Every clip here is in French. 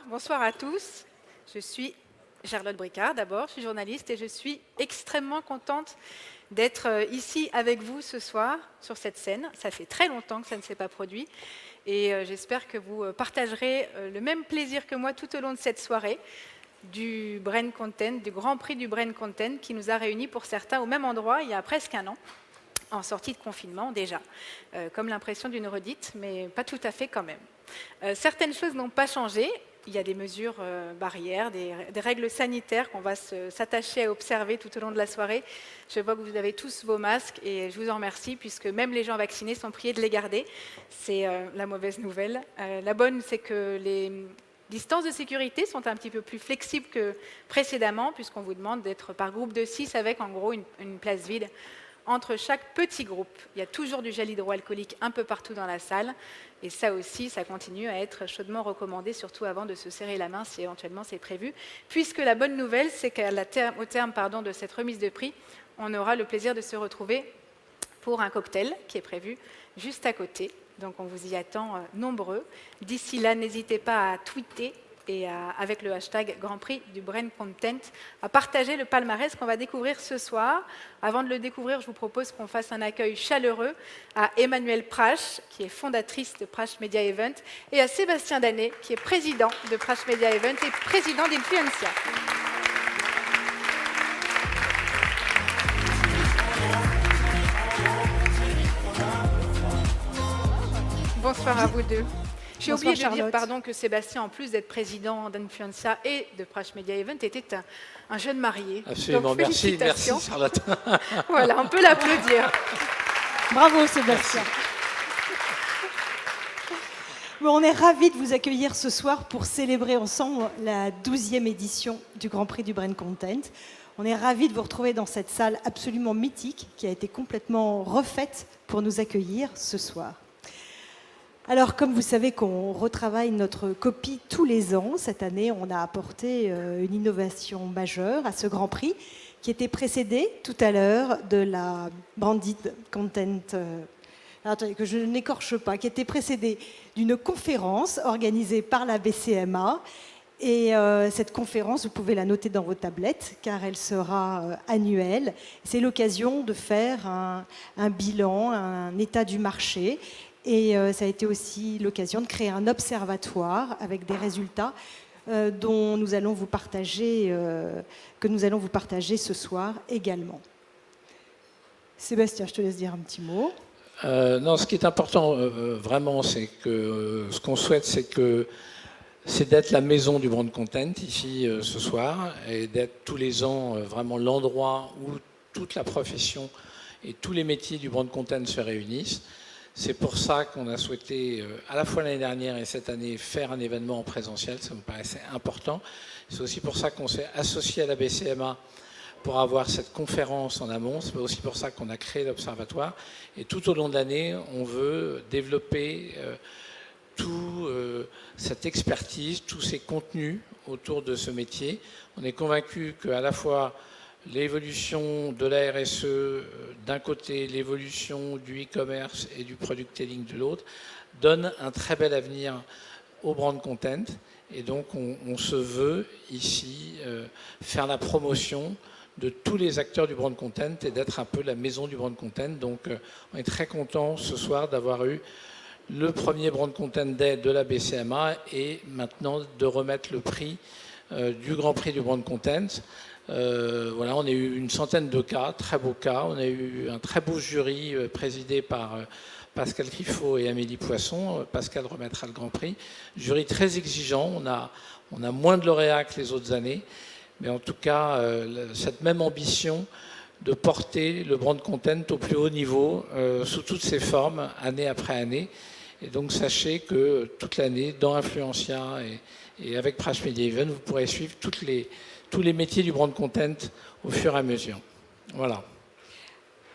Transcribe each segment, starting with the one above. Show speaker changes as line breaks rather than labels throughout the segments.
bonsoir à tous. Je suis Charlotte Bricard d'abord, je suis journaliste et je suis extrêmement contente d'être ici avec vous ce soir sur cette scène. Ça fait très longtemps que ça ne s'est pas produit et j'espère que vous partagerez le même plaisir que moi tout au long de cette soirée du Brain Content, du Grand Prix du Brain Content qui nous a réunis pour certains au même endroit il y a presque un an, en sortie de confinement déjà, comme l'impression d'une redite, mais pas tout à fait quand même. Certaines choses n'ont pas changé. Il y a des mesures barrières, des règles sanitaires qu'on va s'attacher à observer tout au long de la soirée. Je vois que vous avez tous vos masques et je vous en remercie puisque même les gens vaccinés sont priés de les garder. C'est la mauvaise nouvelle. La bonne, c'est que les distances de sécurité sont un petit peu plus flexibles que précédemment puisqu'on vous demande d'être par groupe de 6 avec en gros une place vide entre chaque petit groupe. Il y a toujours du gel hydroalcoolique un peu partout dans la salle. Et ça aussi, ça continue à être chaudement recommandé, surtout avant de se serrer la main si éventuellement c'est prévu. Puisque la bonne nouvelle, c'est qu'au terme de cette remise de prix, on aura le plaisir de se retrouver pour un cocktail qui est prévu juste à côté. Donc on vous y attend nombreux. D'ici là, n'hésitez pas à tweeter et avec le hashtag Grand Prix du Brain Content, à partager le palmarès qu'on va découvrir ce soir. Avant de le découvrir, je vous propose qu'on fasse un accueil chaleureux à Emmanuelle Prache, qui est fondatrice de Prache Media Event, et à Sébastien Danet, qui est président de Prache Media Event et président d'Influencia. Bonsoir à vous deux. J'ai oublié de dire que Sébastien, en plus d'être président d'Influencia et de Prache Media Event, était un jeune marié.
Absolument,
donc,
merci Charlotte.
Voilà, on peut l'applaudir.
Bravo Sébastien. Bon, on est ravis de vous accueillir ce soir pour célébrer ensemble la 12e édition du Grand Prix du Brain Content. On est ravis de vous retrouver dans cette salle absolument mythique qui a été complètement refaite pour nous accueillir ce soir. Alors, comme vous savez qu'on retravaille notre copie tous les ans, cette année, on a apporté une innovation majeure à ce Grand Prix qui était précédée tout à l'heure de la Branded Content, attendez, que je n'écorche pas, qui était précédée d'une conférence organisée par la BCMA. Et cette conférence, vous pouvez la noter dans vos tablettes, car elle sera annuelle. C'est l'occasion de faire un bilan, un état du marché. Et ça a été aussi l'occasion de créer un observatoire avec des résultats que nous allons vous partager ce soir également. Sébastien, je te laisse dire un petit mot.
Non, ce qui est important vraiment, c'est que ce qu'on souhaite, c'est d'être la maison du Brain Content ici ce soir et d'être tous les ans vraiment l'endroit où toute la profession et tous les métiers du Brain Content se réunissent. C'est pour ça qu'on a souhaité, à la fois l'année dernière et cette année, faire un événement en présentiel. Ça me paraissait important. C'est aussi pour ça qu'on s'est associé à la BCMA pour avoir cette conférence en amont. C'est aussi pour ça qu'on a créé l'Observatoire. Et tout au long de l'année, on veut développer toute cette expertise, tous ces contenus autour de ce métier. On est convaincu qu'à la fois l'évolution de la RSE d'un côté, l'évolution du e-commerce et du product telling de l'autre, donne un très bel avenir au brand content. Et donc, on se veut ici faire la promotion de tous les acteurs du brand content et d'être un peu la maison du brand content. Donc, on est très content ce soir d'avoir eu le premier brand content day de la BCMA et maintenant de remettre le prix du Grand Prix du brand content. Voilà, on a eu une centaine de cas, très beaux cas. On a eu un très beau jury présidé par Pascal Griffo et Amélie Poisson. Pascal remettra le Grand Prix. Jury très exigeant. On a moins de lauréats que les autres années. Mais en tout cas, cette même ambition de porter le brand content au plus haut niveau, sous toutes ses formes, année après année. Et donc, sachez que toute l'année, dans Influencia et avec Prache Media Event, vous pourrez suivre tous les métiers du brand content au fur et à mesure. Voilà.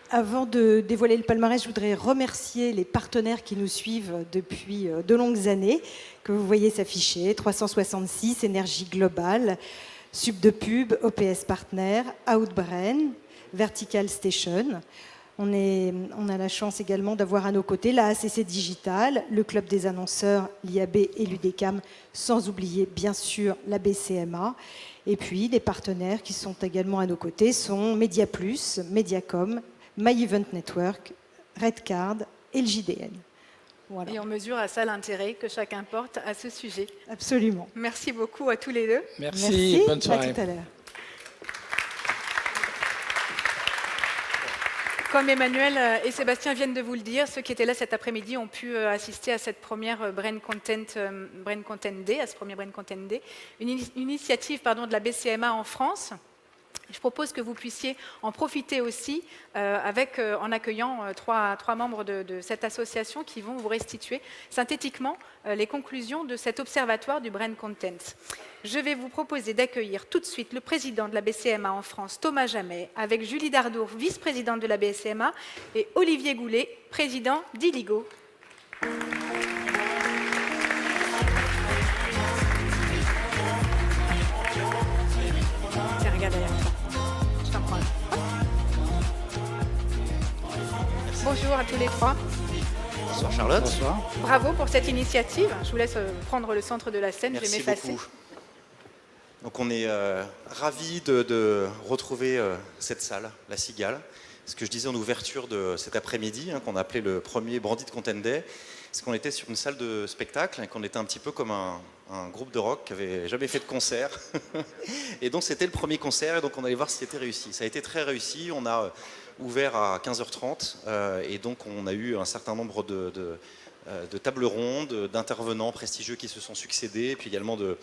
Avant de dévoiler le palmarès, je voudrais remercier les partenaires qui nous suivent depuis de longues années, que vous voyez s'afficher, 366, Énergie Globale, Sub de Pub, OPS Partner, Outbrain, Vertical Station. On a la chance également d'avoir à nos côtés la ACC Digital, le Club des annonceurs, l'IAB et l'UDECAM, sans oublier bien sûr la BCMA. Et puis les partenaires qui sont également à nos côtés sont Media Plus, Mediacom, My Event Network, Redcard et le JDN. Voilà.
Et on mesure à ça l'intérêt que chacun porte à ce sujet.
Absolument.
Merci beaucoup à tous les deux.
Merci, bonne soirée.
À tout à l'heure.
Comme Emmanuel et Sébastien viennent de vous le dire, ceux qui étaient là cet après-midi ont pu assister à cette première Brain Content Day, à ce premier Brain Content Day, une initiative de la BCMA en France. Je propose que vous puissiez en profiter aussi en accueillant trois membres de cette association qui vont vous restituer synthétiquement les conclusions de cet observatoire du Brain Content. Je vais vous proposer d'accueillir tout de suite le président de la BCMA en France, Thomas Jamet, avec Julie Dardour, vice-présidente de la BCMA, et Olivier Goulet, président d'Illigo. Tiens, regarde derrière. Je t'en prends un. Bonjour à tous les trois.
Bonsoir Charlotte.
Bonsoir.
Bravo pour cette initiative. Je vous laisse prendre le centre de la scène.
Merci
je vais m'effacer.
beaucoup. Donc on est ravis de retrouver cette salle, la Cigale. Ce que je disais en ouverture de cet après-midi, qu'on a appelé le premier Branded Content Day, c'est qu'on était sur une salle de spectacle et qu'on était un petit peu comme un groupe de rock qui n'avait jamais fait de concert. Et donc c'était le premier concert et donc on allait voir si c'était réussi. Ça a été très réussi. On a ouvert à 15h30 et donc on a eu un certain nombre de tables rondes, d'intervenants prestigieux qui se sont succédés, et puis également de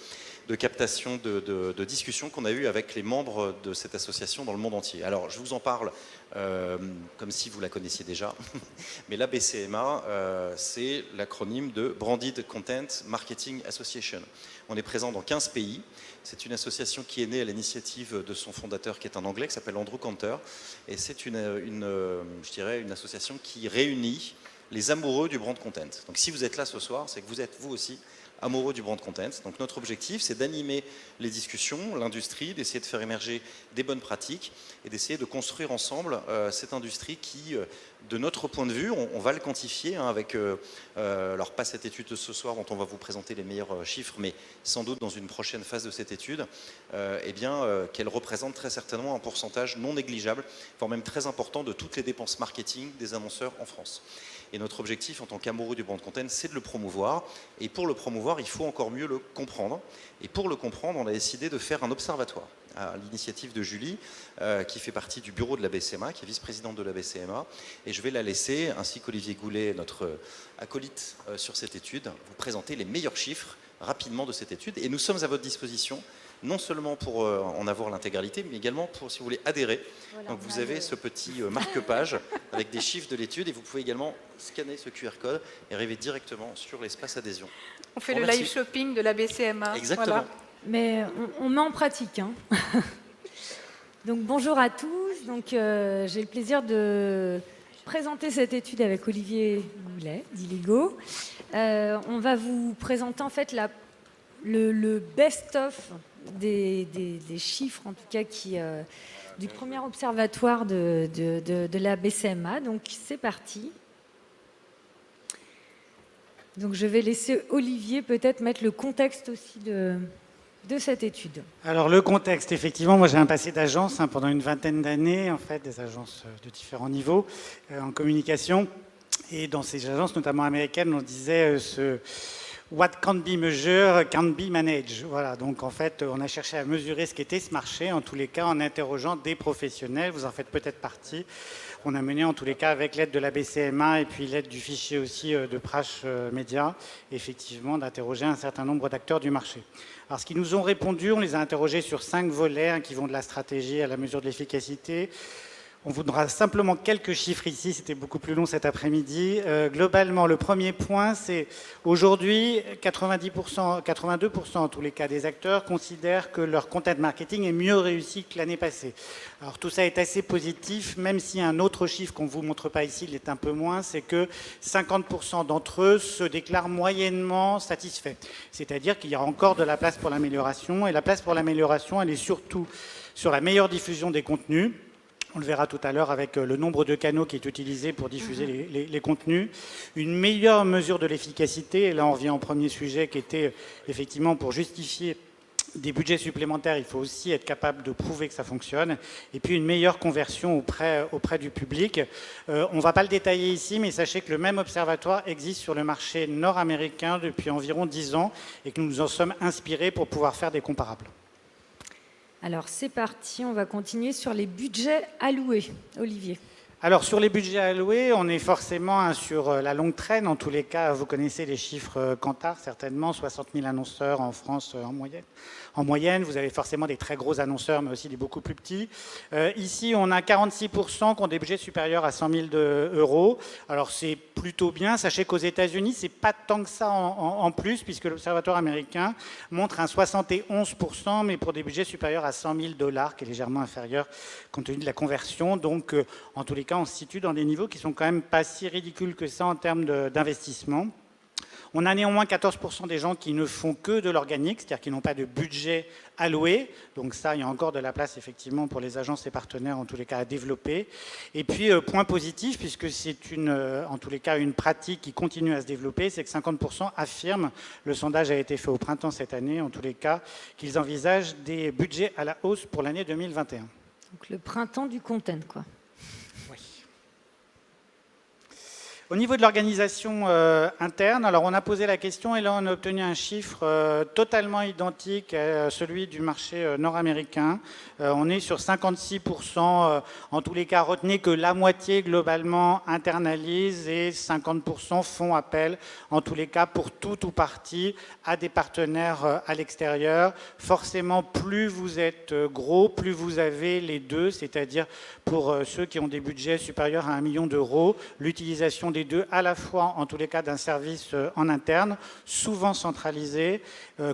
captations, de discussions qu'on a eues avec les membres de cette association dans le monde entier. Alors je vous en parle comme si vous la connaissiez déjà, mais la BCMA, c'est l'acronyme de Branded Content Marketing Association. On est présent dans 15 pays. C'est une association qui est née à l'initiative de son fondateur, qui est un Anglais, qui s'appelle Andrew Cantor, et c'est une association qui réunit les amoureux du brand content. Donc si vous êtes là ce soir, c'est que vous êtes vous aussi amoureux du brand content. Donc notre objectif, c'est d'animer les discussions, l'industrie, d'essayer de faire émerger des bonnes pratiques et d'essayer de construire ensemble cette industrie qui, de notre point de vue, on va le quantifier avec, alors pas cette étude de ce soir dont on va vous présenter les meilleurs chiffres, mais sans doute dans une prochaine phase de cette étude, qu'elle représente très certainement un pourcentage non négligeable, voire même très important de toutes les dépenses marketing des annonceurs en France. Et notre objectif en tant qu'amoureux du brand content, c'est de le promouvoir. Et pour le promouvoir, il faut encore mieux le comprendre. Et pour le comprendre, on a décidé de faire un observatoire à l'initiative de Julie, qui fait partie du bureau de la BCMA, qui est vice-présidente de la BCMA. Et je vais la laisser, ainsi qu'Olivier Goulet, notre acolyte sur cette étude, vous présenter les meilleurs chiffres rapidement de cette étude. Et nous sommes à votre disposition, non seulement pour en avoir l'intégralité, mais également pour, si vous voulez, adhérer. Voilà, donc vous avez ce petit marque-page avec des chiffres de l'étude et vous pouvez également scanner ce QR code et arriver directement sur l'espace adhésion.
On fait le live shopping de la BCMA.
Exactement. Voilà.
Mais on met en pratique. Hein. Donc bonjour à tous. Donc j'ai le plaisir de présenter cette étude avec Olivier Goulet d'Illigo. On va vous présenter en fait le best-of des chiffres, en tout cas, du premier observatoire de la BCMA. Donc, c'est parti. Donc, je vais laisser Olivier peut-être mettre le contexte aussi de cette étude.
Alors, le contexte, effectivement, moi j'ai un passé d'agence pendant une vingtaine d'années, en fait, des agences de différents niveaux en communication. Et dans ces agences, notamment américaines, on disait What can't be measured can't be managed. Voilà, donc en fait, on a cherché à mesurer ce qu'était ce marché, en tous les cas en interrogeant des professionnels. Vous en faites peut-être partie. On a mené en tous les cas avec l'aide de la BCMA et puis l'aide du fichier aussi de Prash Media, effectivement, d'interroger un certain nombre d'acteurs du marché. Alors, ce qu'ils nous ont répondu, on les a interrogés sur 5 volets qui vont de la stratégie à la mesure de l'efficacité. On vous donnera simplement quelques chiffres ici, c'était beaucoup plus long cet après-midi. Globalement, le premier point, c'est aujourd'hui, 90%, 82% en tous les cas des acteurs considèrent que leur content marketing est mieux réussi que l'année passée. Alors tout ça est assez positif, même si un autre chiffre qu'on ne vous montre pas ici, il est un peu moins, c'est que 50% d'entre eux se déclarent moyennement satisfaits. C'est-à-dire qu'il y a encore de la place pour l'amélioration, et la place pour l'amélioration, elle est surtout sur la meilleure diffusion des contenus. On le verra tout à l'heure avec le nombre de canaux qui est utilisé pour diffuser les contenus. Une meilleure mesure de l'efficacité, et là on revient au premier sujet qui était effectivement pour justifier des budgets supplémentaires, il faut aussi être capable de prouver que ça fonctionne. Et puis une meilleure conversion auprès du public. On ne va pas le détailler ici, mais sachez que le même observatoire existe sur le marché nord-américain depuis environ 10 ans et que nous nous en sommes inspirés pour pouvoir faire des comparables.
Alors c'est parti, on va continuer sur les budgets alloués. Olivier.
Alors sur les budgets alloués, on est forcément sur la longue traîne. En tous les cas, vous connaissez les chiffres Kantar, certainement, 60 000 annonceurs en France en moyenne. En moyenne, vous avez forcément des très gros annonceurs, mais aussi des beaucoup plus petits. Ici, on a 46% qui ont des budgets supérieurs à 100 000 euros. Alors c'est plutôt bien. Sachez qu'aux États-Unis, c'est pas tant que ça en plus, puisque l'Observatoire américain montre un 71%, mais pour des budgets supérieurs à 100 000 $, qui est légèrement inférieur compte tenu de la conversion. Donc, en tous les cas, on se situe dans des niveaux qui sont quand même pas si ridicules que ça en termes d'investissement. On a néanmoins 14% des gens qui ne font que de l'organique, c'est-à-dire qui n'ont pas de budget alloué. Donc ça, il y a encore de la place effectivement pour les agences et partenaires, en tous les cas, à développer. Et puis, point positif, puisque c'est en tous les cas une pratique qui continue à se développer, c'est que 50% affirment, le sondage a été fait au printemps cette année, en tous les cas, qu'ils envisagent des budgets à la hausse pour l'année 2021.
Donc le printemps du content, quoi.
Au niveau de l'organisation interne, alors on a posé la question et là on a obtenu un chiffre totalement identique à celui du marché nord-américain. On est sur 56%, en tous les cas retenez que la moitié globalement internalise et 50% font appel, en tous les cas pour tout ou partie, à des partenaires à l'extérieur. Forcément, plus vous êtes gros, plus vous avez les deux, c'est-à-dire pour ceux qui ont des budgets supérieurs à 1 million d'euros, l'utilisation des deux, à la fois, en tous les cas, d'un service en interne, souvent centralisé,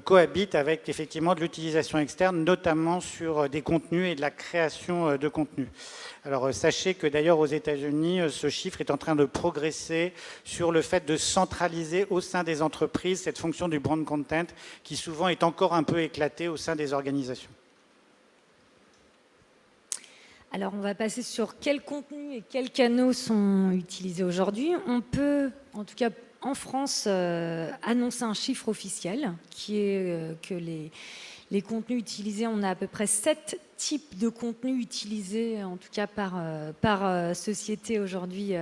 cohabite avec effectivement de l'utilisation externe, notamment sur des contenus et de la création de contenus. Alors sachez que d'ailleurs aux États-Unis, ce chiffre est en train de progresser sur le fait de centraliser au sein des entreprises cette fonction du brand content qui souvent est encore un peu éclatée au sein des organisations.
Alors, on va passer sur quels contenus et quels canaux sont utilisés aujourd'hui. On peut, en tout cas en France, annoncer un chiffre officiel qui est que les contenus utilisés, on a à peu près 7 types de contenus utilisés, en tout cas par société aujourd'hui,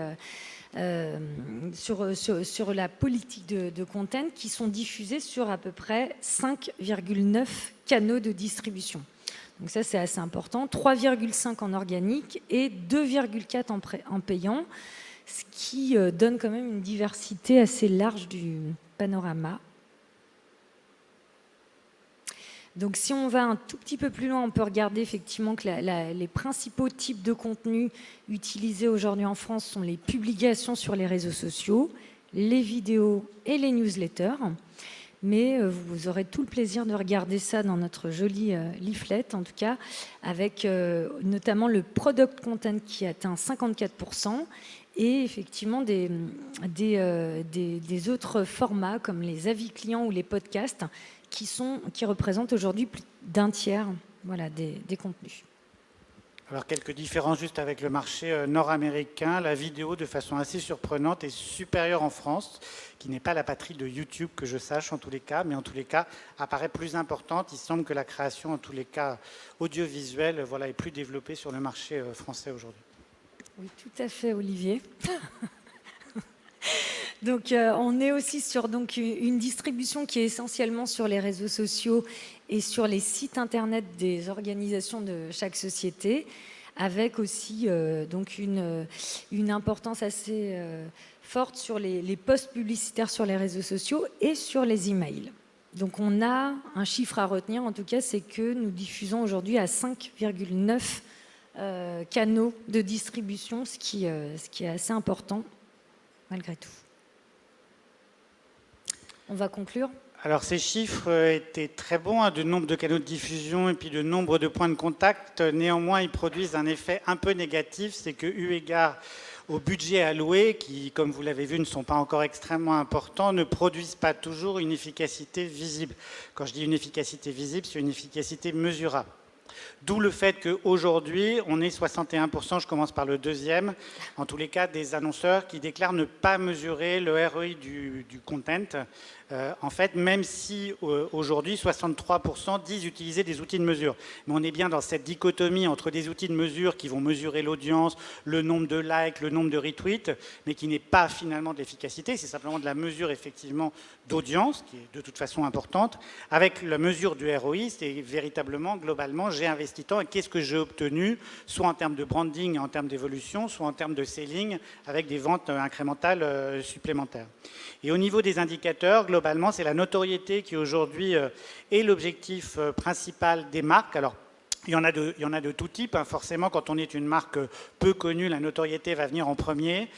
sur la politique de content, qui sont diffusés sur à peu près 5,9 canaux de distribution. Donc ça, c'est assez important. 3,5 en organique et 2,4 en payant, ce qui donne quand même une diversité assez large du panorama. Donc si on va un tout petit peu plus loin, on peut regarder effectivement que les principaux types de contenus utilisés aujourd'hui en France sont les publications sur les réseaux sociaux, les vidéos et les newsletters. Mais vous aurez tout le plaisir de regarder ça dans notre joli leaflet, en tout cas, avec notamment le product content qui atteint 54%, et effectivement des autres formats comme les avis clients ou les podcasts qui représentent aujourd'hui plus d'un tiers, voilà, des contenus.
Alors quelques différences juste avec le marché nord-américain. La vidéo, de façon assez surprenante, est supérieure en France, qui n'est pas la patrie de YouTube que je sache en tous les cas, mais en tous les cas apparaît plus importante. Il semble que la création, en tous les cas audiovisuelle, voilà, est plus développée sur le marché français aujourd'hui.
Oui, tout à fait, Olivier. Donc, on est aussi sur une distribution qui est essentiellement sur les réseaux sociaux et sur les sites internet des organisations de chaque société, avec aussi une importance assez forte sur les posts publicitaires sur les réseaux sociaux et sur les emails. Donc, on a un chiffre à retenir, en tout cas, c'est que nous diffusons aujourd'hui à 5,9 canaux de distribution, ce qui est assez important malgré tout. On va conclure.
Alors ces chiffres étaient très bons, de nombre de canaux de diffusion et puis de nombre de points de contact. Néanmoins, ils produisent un effet un peu négatif, c'est que eu égard au budget alloué, qui, comme vous l'avez vu, ne sont pas encore extrêmement importants, ne produisent pas toujours une efficacité visible. Quand je dis une efficacité visible, c'est une efficacité mesurable. D'où le fait qu'aujourd'hui, on est 61%, je commence par le deuxième, en tous les cas, des annonceurs qui déclarent ne pas mesurer le ROI du content. En fait, même si aujourd'hui, 63% disent utiliser des outils de mesure. Mais on est bien dans cette dichotomie entre des outils de mesure qui vont mesurer l'audience, le nombre de likes, le nombre de retweets, mais qui n'est pas finalement de l'efficacité, c'est simplement de la mesure effectivement d'audience, qui est de toute façon importante. Avec la mesure du ROI, c'est véritablement, globalement, j'ai investi tant et qu'est-ce que j'ai obtenu, soit en termes de branding, en termes d'évolution, soit en termes de selling, avec des ventes incrémentales supplémentaires. Et au niveau des indicateurs, globalement, c'est la notoriété qui aujourd'hui est l'objectif principal des marques. Alors, il y en a de tout type. Forcément, quand on est une marque peu connue, la notoriété va venir en premier.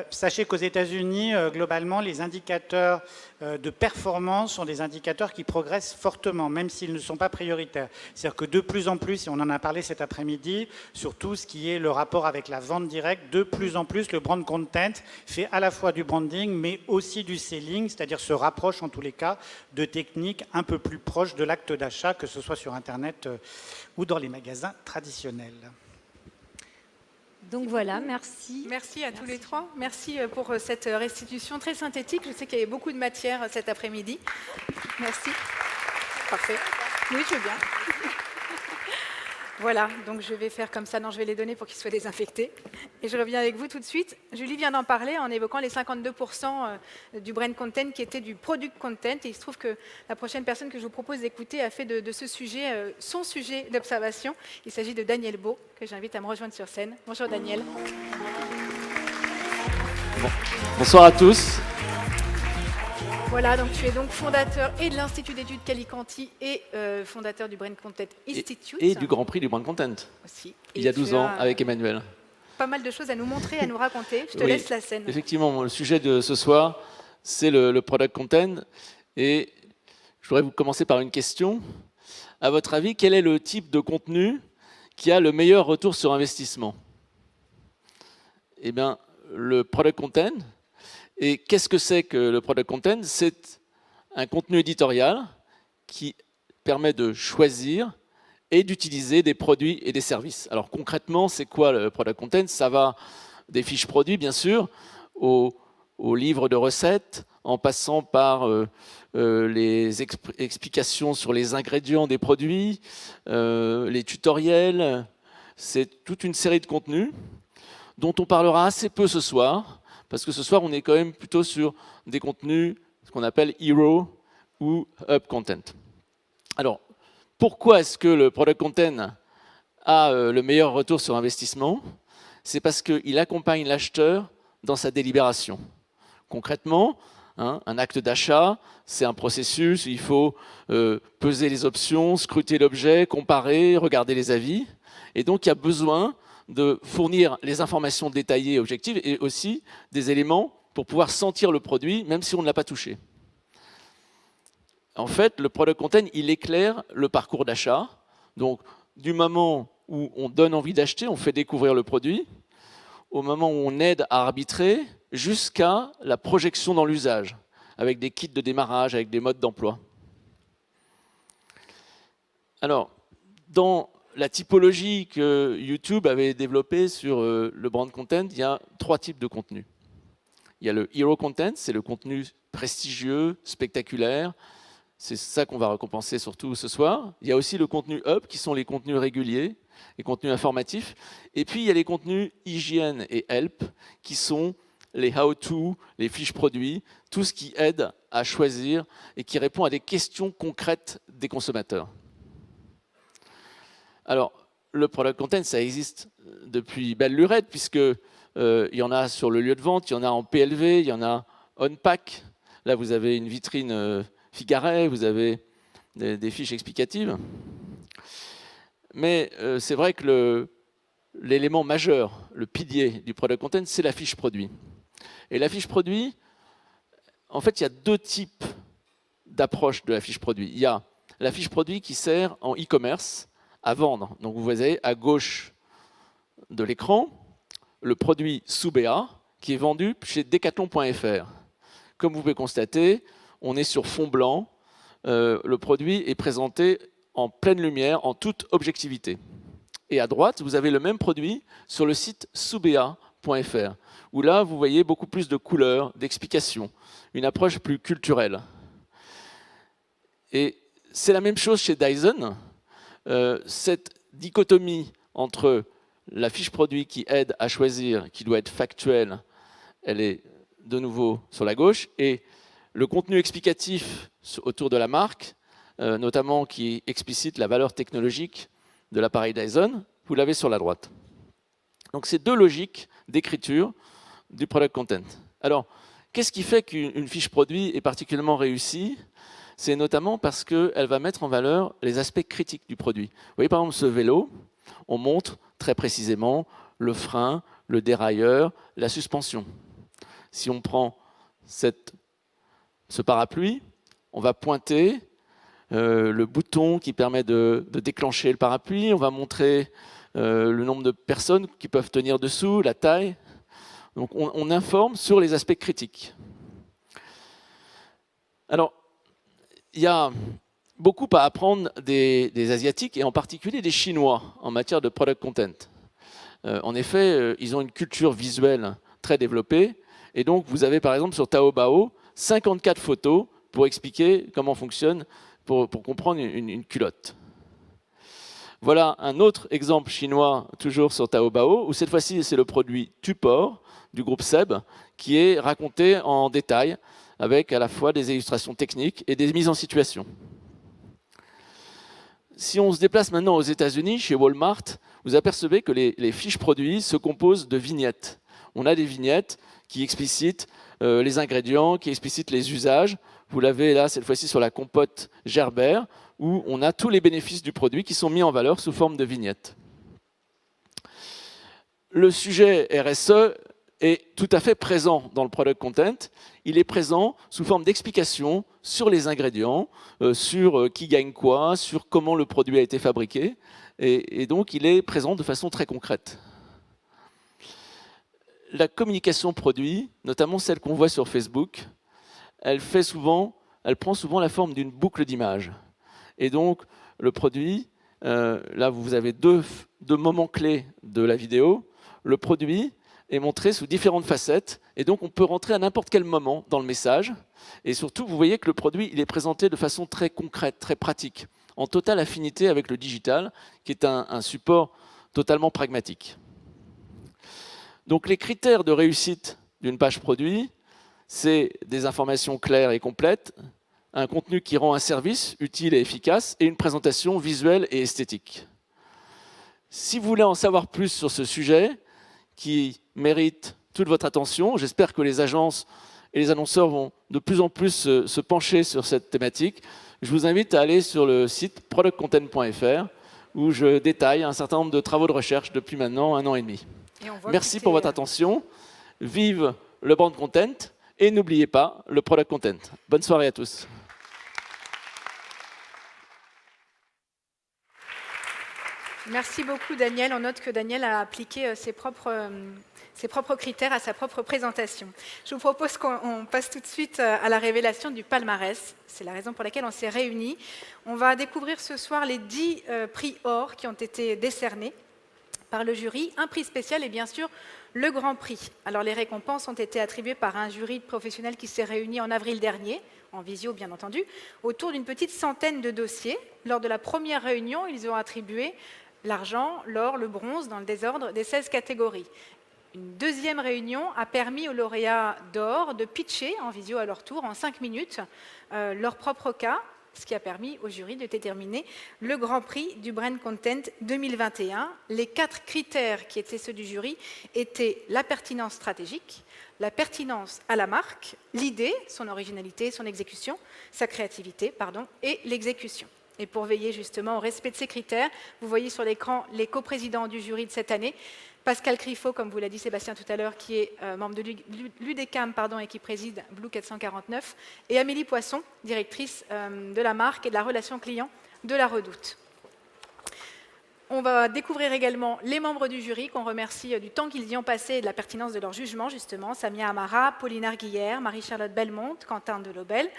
Sachez qu'aux États-Unis, globalement, les indicateurs de performance sont des indicateurs qui progressent fortement, même s'ils ne sont pas prioritaires. C'est-à-dire que de plus en plus, et on en a parlé cet après-midi, sur tout ce qui est le rapport avec la vente directe, de plus en plus, le brand content fait à la fois du branding, mais aussi du selling, c'est-à-dire se rapproche en tous les cas de techniques un peu plus proches de l'acte d'achat, que ce soit sur Internet ou dans les magasins traditionnels.
Donc voilà, merci.
Merci à tous les trois. Merci pour cette restitution très synthétique. Je sais qu'il y avait beaucoup de matière cet après-midi. Merci. Parfait. Oui, je veux bien. Voilà, donc je vais faire comme ça. Non, je vais les donner pour qu'ils soient désinfectés. Et je reviens avec vous tout de suite. Julie vient d'en parler en évoquant les 52% du brand content qui était du product content. Et il se trouve que la prochaine personne que je vous propose d'écouter a fait de ce sujet son sujet d'observation. Il s'agit de Daniel Beau, que j'invite à me rejoindre sur scène. Bonjour Daniel.
Bonsoir à tous.
Voilà, donc tu es donc fondateur et de l'Institut d'études Calicanti et fondateur du Brand Content Institute.
Et du Grand Prix du Brand Content.
Aussi.
Il y a 12 ans, avec Emmanuel.
Pas mal de choses à nous montrer, à nous raconter. Je te
Oui,
laisse la scène.
Effectivement, le sujet de ce soir, c'est le product content. Et je voudrais vous commencer par une question. À votre avis, quel est le type de contenu qui a le meilleur retour sur investissement? Eh bien, le product content. Et qu'est-ce que c'est que le product content? C'est un contenu éditorial qui permet de choisir et d'utiliser des produits et des services. Alors concrètement, c'est quoi le product content? Ça va des fiches produits, bien sûr, aux livres de recettes, en passant par les explications sur les ingrédients des produits, les tutoriels. C'est toute une série de contenus dont on parlera assez peu ce soir, parce que ce soir, on est quand même plutôt sur des contenus, ce qu'on appelle hero ou hub content. Alors, pourquoi est-ce que le product content a le meilleur retour sur investissement? C'est parce qu'il accompagne l'acheteur dans sa délibération. Concrètement, un acte d'achat, c'est un processus, il faut peser les options, scruter l'objet, comparer, regarder les avis. Et donc, il y a besoin de fournir les informations détaillées et objectives et aussi des éléments pour pouvoir sentir le produit, même si on ne l'a pas touché. En fait, le product content, il éclaire le parcours d'achat. Donc, du moment où on donne envie d'acheter, on fait découvrir le produit, au moment où on aide à arbitrer, jusqu'à la projection dans l'usage, avec des kits de démarrage, avec des modes d'emploi. Alors, dans la typologie que YouTube avait développée sur le brand content, il y a 3 types de contenus. Il y a le hero content, c'est le contenu prestigieux, spectaculaire. C'est ça qu'on va récompenser surtout ce soir. Il y a aussi le contenu hub, qui sont les contenus réguliers, les contenus informatifs. Et puis, il y a les contenus hygiène et help, qui sont les how-to, les fiches produits, tout ce qui aide à choisir et qui répond à des questions concrètes des consommateurs. Alors, le product content, ça existe depuis belle lurette, puisqu'il y en a sur le lieu de vente, il y en a en PLV, il y en a on-pack. Là, vous avez une vitrine Figaret, vous avez des fiches explicatives. Mais c'est vrai que l'élément majeur, le pilier du product content, c'est la fiche produit. Et la fiche produit, en fait, il y a 2 types d'approche de la fiche produit. Il y a la fiche produit qui sert en e-commerce à vendre. Donc vous voyez à gauche de l'écran le produit sous BA qui est vendu chez decathlon.fr. Comme vous pouvez constater, on est sur fond blanc. Le produit est présenté en pleine lumière, en toute objectivité. Et à droite, vous avez le même produit sur le site soubea.fr, où là, vous voyez beaucoup plus de couleurs, d'explications, une approche plus culturelle. Et c'est la même chose chez Dyson. Cette dichotomie entre la fiche produit qui aide à choisir, qui doit être factuelle, elle est de nouveau sur la gauche, et le contenu explicatif autour de la marque, notamment qui explicite la valeur technologique de l'appareil Dyson, vous l'avez sur la droite. Donc c'est deux logiques d'écriture du product content. Alors, qu'est-ce qui fait qu'une fiche produit est particulièrement réussie? C'est notamment parce qu'elle va mettre en valeur les aspects critiques du produit. Vous voyez par exemple ce vélo, on montre très précisément le frein, le dérailleur, la suspension. Si on prend ce parapluie, on va pointer le bouton qui permet de déclencher le parapluie, on va montrer le nombre de personnes qui peuvent tenir dessous, la taille. Donc on informe sur les aspects critiques. Alors, il y a beaucoup à apprendre des Asiatiques et en particulier des Chinois en matière de product content. En effet, ils ont une culture visuelle très développée et donc vous avez par exemple sur Taobao 54 photos pour expliquer comment fonctionne, pour comprendre une culotte. Voilà un autre exemple chinois toujours sur Taobao où cette fois-ci c'est le produit Tupor du groupe Seb qui est raconté en détail avec à la fois des illustrations techniques et des mises en situation. Si on se déplace maintenant aux États-Unis, chez Walmart, vous apercevez que les fiches produits se composent de vignettes. On a des vignettes qui explicitent les ingrédients, qui explicitent les usages. Vous l'avez là, cette fois-ci, sur la compote Gerber, où on a tous les bénéfices du produit qui sont mis en valeur sous forme de vignettes. Le sujet RSE est tout à fait présent dans le product content. Il est présent sous forme d'explications sur les ingrédients, sur qui gagne quoi, sur comment le produit a été fabriqué. Et donc, il est présent de façon très concrète. La communication produit, notamment celle qu'on voit sur Facebook, elle prend souvent la forme d'une boucle d'images. Et donc, le produit, là, vous avez deux moments clés de la vidéo. Le produit est montré sous différentes facettes, et donc on peut rentrer à n'importe quel moment dans le message. Et surtout, vous voyez que le produit il est présenté de façon très concrète, très pratique, en totale affinité avec le digital, qui est un support totalement pragmatique. Donc les critères de réussite d'une page produit, c'est des informations claires et complètes, un contenu qui rend un service utile et efficace, et une présentation visuelle et esthétique. Si vous voulez en savoir plus sur ce sujet, qui mérite toute votre attention, j'espère que les agences et les annonceurs vont de plus en plus se pencher sur cette thématique. Je vous invite à aller sur le site productcontent.fr où je détaille un certain nombre de travaux de recherche depuis maintenant 1 an et demi. Merci pour votre attention. Vive le brand content et n'oubliez pas le product content. Bonne soirée à tous.
Merci beaucoup Daniel. On note que Daniel a appliqué ses propres critères à sa propre présentation. Je vous propose qu'on passe tout de suite à la révélation du palmarès. C'est la raison pour laquelle on s'est réunis. On va découvrir ce soir les 10 prix or qui ont été décernés par le jury, un prix spécial et bien sûr le grand prix. Alors les récompenses ont été attribuées par un jury de professionnels qui s'est réuni en avril dernier, en visio bien entendu, autour d'une petite centaine de dossiers. Lors de la première réunion, ils ont attribué l'argent, l'or, le bronze, dans le désordre des 16 catégories. Une deuxième réunion a permis aux lauréats d'or de pitcher en visio à leur tour, en 5 minutes, leur propre cas, ce qui a permis au jury de déterminer le grand prix du Brand Content 2021. Les 4 critères qui étaient ceux du jury étaient la pertinence stratégique, la pertinence à la marque, l'idée, son originalité, son exécution, sa créativité, et l'exécution. Et pour veiller justement au respect de ces critères, vous voyez sur l'écran les coprésidents du jury de cette année, Pascal Criffaut, comme vous l'a dit Sébastien tout à l'heure, qui est membre de l'UDECAM et qui préside Blue 449, et Amélie Poisson, directrice de la marque et de la relation client de la Redoute. On va découvrir également les membres du jury, qu'on remercie du temps qu'ils y ont passé et de la pertinence de leur jugement, justement. Samia Amara, Pauline Arguillère, Marie-Charlotte Belmonte, Quentin Delobel,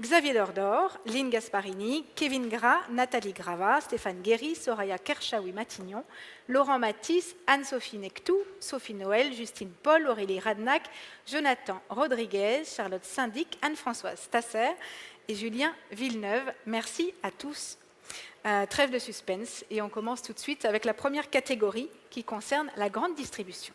Xavier Dordor, Lynn Gasparini, Kevin Gras, Nathalie Grava, Stéphane Guéry, Soraya Kershawi-Matignon, Laurent Matisse, Anne-Sophie Nectou, Sophie Noël, Justine Paul, Aurélie Radnac, Jonathan Rodriguez, Charlotte Syndic, Anne-Françoise Tasser et Julien Villeneuve. Merci à tous. Trêve de suspense, et on commence tout de suite avec la première catégorie qui concerne la grande distribution.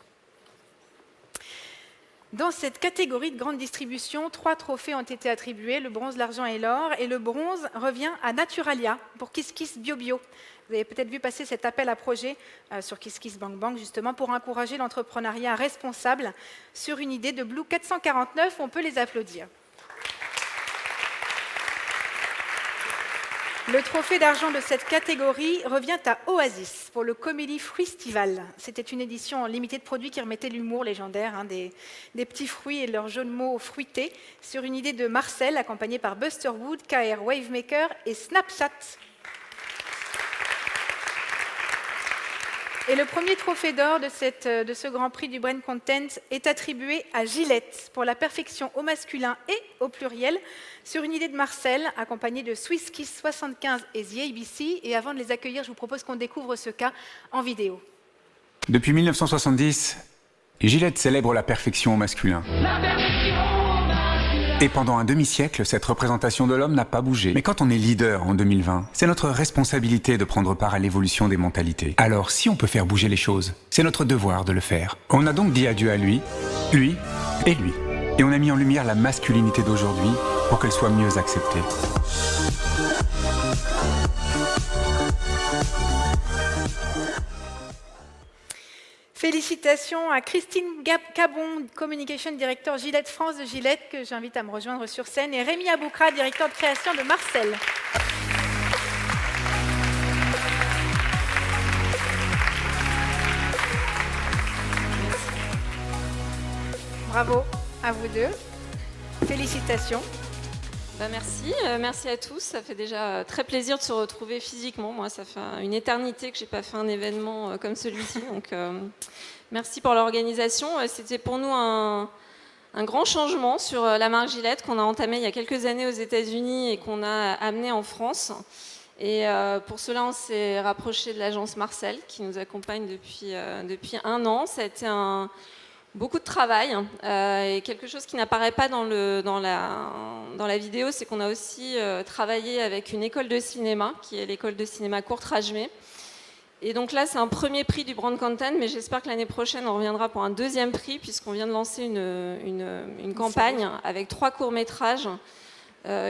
Dans cette catégorie de grande distribution, 3 trophées ont été attribués, le bronze, l'argent et l'or, et le bronze revient à Naturalia pour Kiss Kiss Bio Bio. Vous avez peut-être vu passer cet appel à projet sur Kiss Kiss Bank Bank, justement, pour encourager l'entrepreneuriat responsable sur une idée de Blue 449, on peut les applaudir. Le trophée d'argent de cette catégorie revient à Oasis pour le Comedy Fruitival. C'était une édition limitée de produits qui remettait l'humour légendaire, des petits fruits et leurs jeux de mots fruités, sur une idée de Marcel, accompagné par Buster Wood, KR Wavemaker et Snapchat. Et le premier trophée d'or de ce Grand Prix du Brain Content est attribué à Gillette pour la perfection au masculin et au pluriel sur une idée de Marcel, accompagné de Swiss Kiss 75 et The ABC. Et avant de les accueillir, je vous propose qu'on découvre ce cas en vidéo.
Depuis 1970, Gillette célèbre la perfection au masculin. Et pendant un demi-siècle, cette représentation de l'homme n'a pas bougé. Mais quand on est leader en 2020, c'est notre responsabilité de prendre part à l'évolution des mentalités. Alors, si on peut faire bouger les choses, c'est notre devoir de le faire. On a donc dit adieu à lui et lui. Et on a mis en lumière la masculinité d'aujourd'hui pour qu'elle soit mieux acceptée.
Félicitations à Christine Cabon, Communication Director Gillette France de Gillette, que j'invite à me rejoindre sur scène, et Rémi Aboukra, Directeur de création de Marcel. Bravo à vous deux. Félicitations.
Merci, merci à tous. Ça fait déjà très plaisir de se retrouver physiquement. Moi, ça fait une éternité que je n'ai pas fait un événement comme celui-ci. Donc, merci pour l'organisation. C'était pour nous un grand changement sur la marque Gillette qu'on a entamé il y a quelques années aux États-Unis et qu'on a amené en France. Et pour cela, on s'est rapproché de l'agence Marcel qui nous accompagne depuis 1 an. Ça a été beaucoup de travail et quelque chose qui n'apparaît pas dans la vidéo, c'est qu'on a aussi travaillé avec une école de cinéma, qui est l'école de cinéma Courtrajmé. Et donc là, c'est un premier prix du Brand Content, mais j'espère que l'année prochaine, on reviendra pour un 2e prix, puisqu'on vient de lancer une campagne avec 3 courts-métrages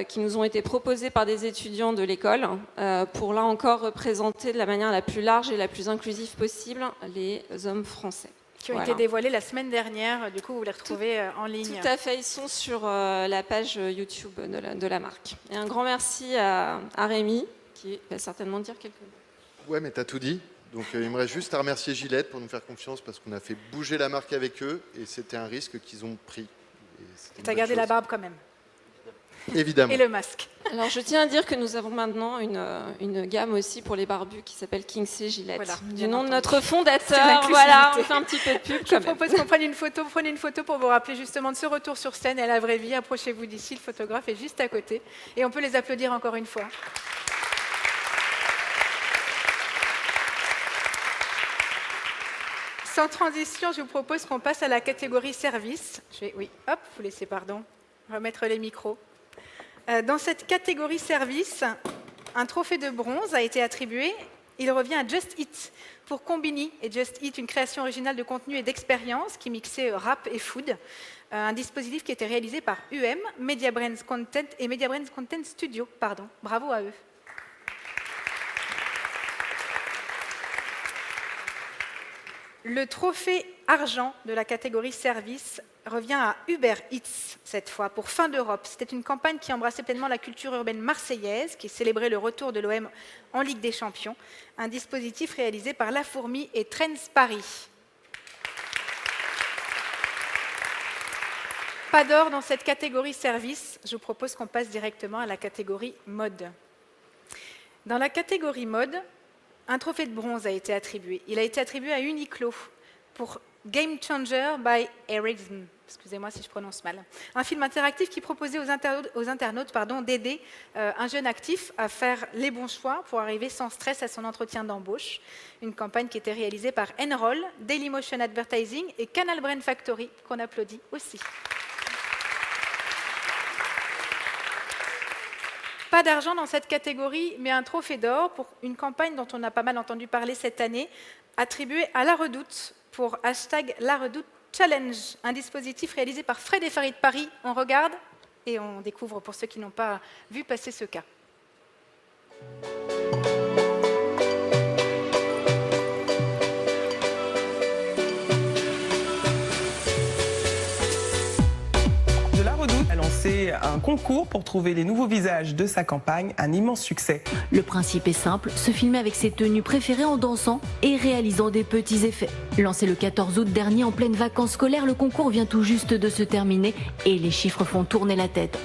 qui nous ont été proposés par des étudiants de l'école pour là encore représenter de la manière la plus large et la plus inclusive possible les hommes français.
Qui ont été dévoilés la semaine dernière, du coup vous les retrouvez en ligne.
Tout à fait, ils sont sur la page YouTube de la marque. Et un grand merci à Rémi, qui va certainement dire quelques mots.
Ouais, mais tu as tout dit. Donc il me reste juste à remercier Gillette pour nous faire confiance, parce qu'on a fait bouger la marque avec eux, et c'était un risque qu'ils ont pris.
Tu as gardé la barbe quand même.
Évidemment.
Et le masque.
Alors je tiens à dire que nous avons maintenant une gamme aussi pour les barbus qui s'appelle King C Gillette, voilà, du nom de notre fondateur. Voilà, on fait un petit peu de pub.
Je vous propose qu'on prenne une photo. Prenez une photo pour vous rappeler justement de ce retour sur scène et à la vraie vie. Approchez-vous d'ici, le photographe est juste à côté. Et on peut les applaudir encore une fois. Sans transition, je vous propose qu'on passe à la catégorie service. Vous laissez, remettre les micros. Dans cette catégorie service, un trophée de bronze a été attribué. Il revient à Just Eat pour Combini. Et Just Eat, une création originale de contenu et d'expérience qui mixait rap et food. Un dispositif qui était réalisé par UM, Media Brands Content et Media Brands Content Studio. Bravo à eux. Le trophée argent de la catégorie service revient à Uber Eats, cette fois, pour Fin d'Europe. C'était une campagne qui embrassait pleinement la culture urbaine marseillaise, qui célébrait le retour de l'OM en Ligue des Champions. Un dispositif réalisé par La Fourmi et Trends Paris. Pas d'or dans cette catégorie service. Je vous propose qu'on passe directement à la catégorie mode. Dans la catégorie mode, un trophée de bronze a été attribué. Il a été attribué à Uniqlo pour Game Changer by Ericsson. Excusez-moi si je prononce mal. Un film interactif qui proposait aux internautes d'aider un jeune actif à faire les bons choix pour arriver sans stress à son entretien d'embauche. Une campagne qui était réalisée par Enroll, Dailymotion Advertising et Canal Brain Factory, qu'on applaudit aussi. Pas d'argent dans cette catégorie, mais un trophée d'or pour une campagne dont on a pas mal entendu parler cette année, attribuée à La Redoute pour #LaRedoute Challenge, un dispositif réalisé par Fred et Farid Paris. On regarde et on découvre pour ceux qui n'ont pas vu passer ce cas.
De La Redoute a lancé un concours pour trouver les nouveaux visages de sa campagne, un immense succès.
Le principe est simple, se filmer avec ses tenues préférées en dansant et réalisant des petits effets. Lancé le 14 août dernier en pleine vacances scolaires, le concours vient tout juste de se terminer et les chiffres font tourner la tête.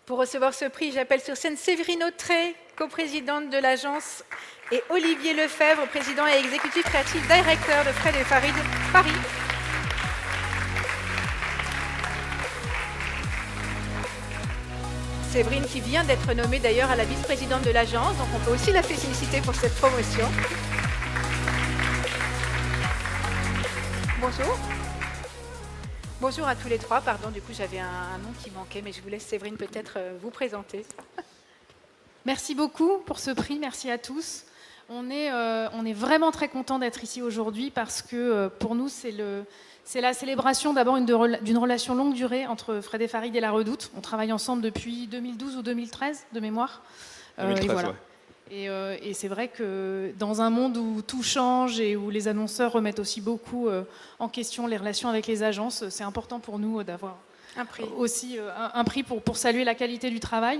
Pour recevoir ce prix, j'appelle sur scène Séverine Autré, coprésidente de l'agence, et Olivier Lefebvre, président et exécutif créatif directeur de Fred et Farid Paris. Séverine qui vient d'être nommée d'ailleurs à la vice-présidente de l'agence, donc on peut aussi la féliciter pour cette promotion. Bonjour. Bonjour à tous les trois, pardon, du coup j'avais un nom qui manquait, mais je vous laisse Séverine peut-être vous présenter.
Merci beaucoup pour ce prix, merci à tous. On est vraiment très contents d'être ici aujourd'hui parce que pour nous c'est la célébration d'abord d'une relation longue durée entre Fred et Farid et La Redoute. On travaille ensemble depuis 2012 ou 2013 de mémoire.
2013,
et voilà.
ouais.
Et c'est vrai que dans un monde où tout change et où les annonceurs remettent aussi beaucoup en question les relations avec les agences, c'est important pour nous d'avoir aussi un prix pour saluer la qualité du travail.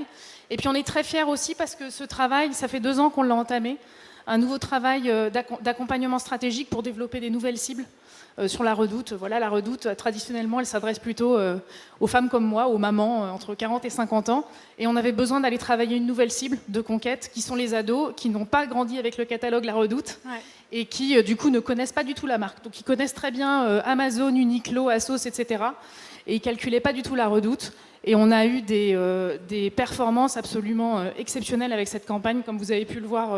Et puis on est très fiers aussi parce que ce travail, ça fait 2 ans qu'on l'a entamé, un nouveau travail d'accompagnement stratégique pour développer des nouvelles cibles sur La Redoute. Voilà, La Redoute, traditionnellement, elle s'adresse plutôt aux femmes comme moi, aux mamans entre 40 et 50 ans. Et on avait besoin d'aller travailler une nouvelle cible de conquête, qui sont les ados, qui n'ont pas grandi avec le catalogue La Redoute, et qui, du coup, ne connaissent pas du tout la marque. Donc, ils connaissent très bien Amazon, Uniqlo, Asos, etc. Et ils ne calculaient pas du tout La Redoute. Et on a eu des performances absolument exceptionnelles avec cette campagne, comme vous avez pu le voir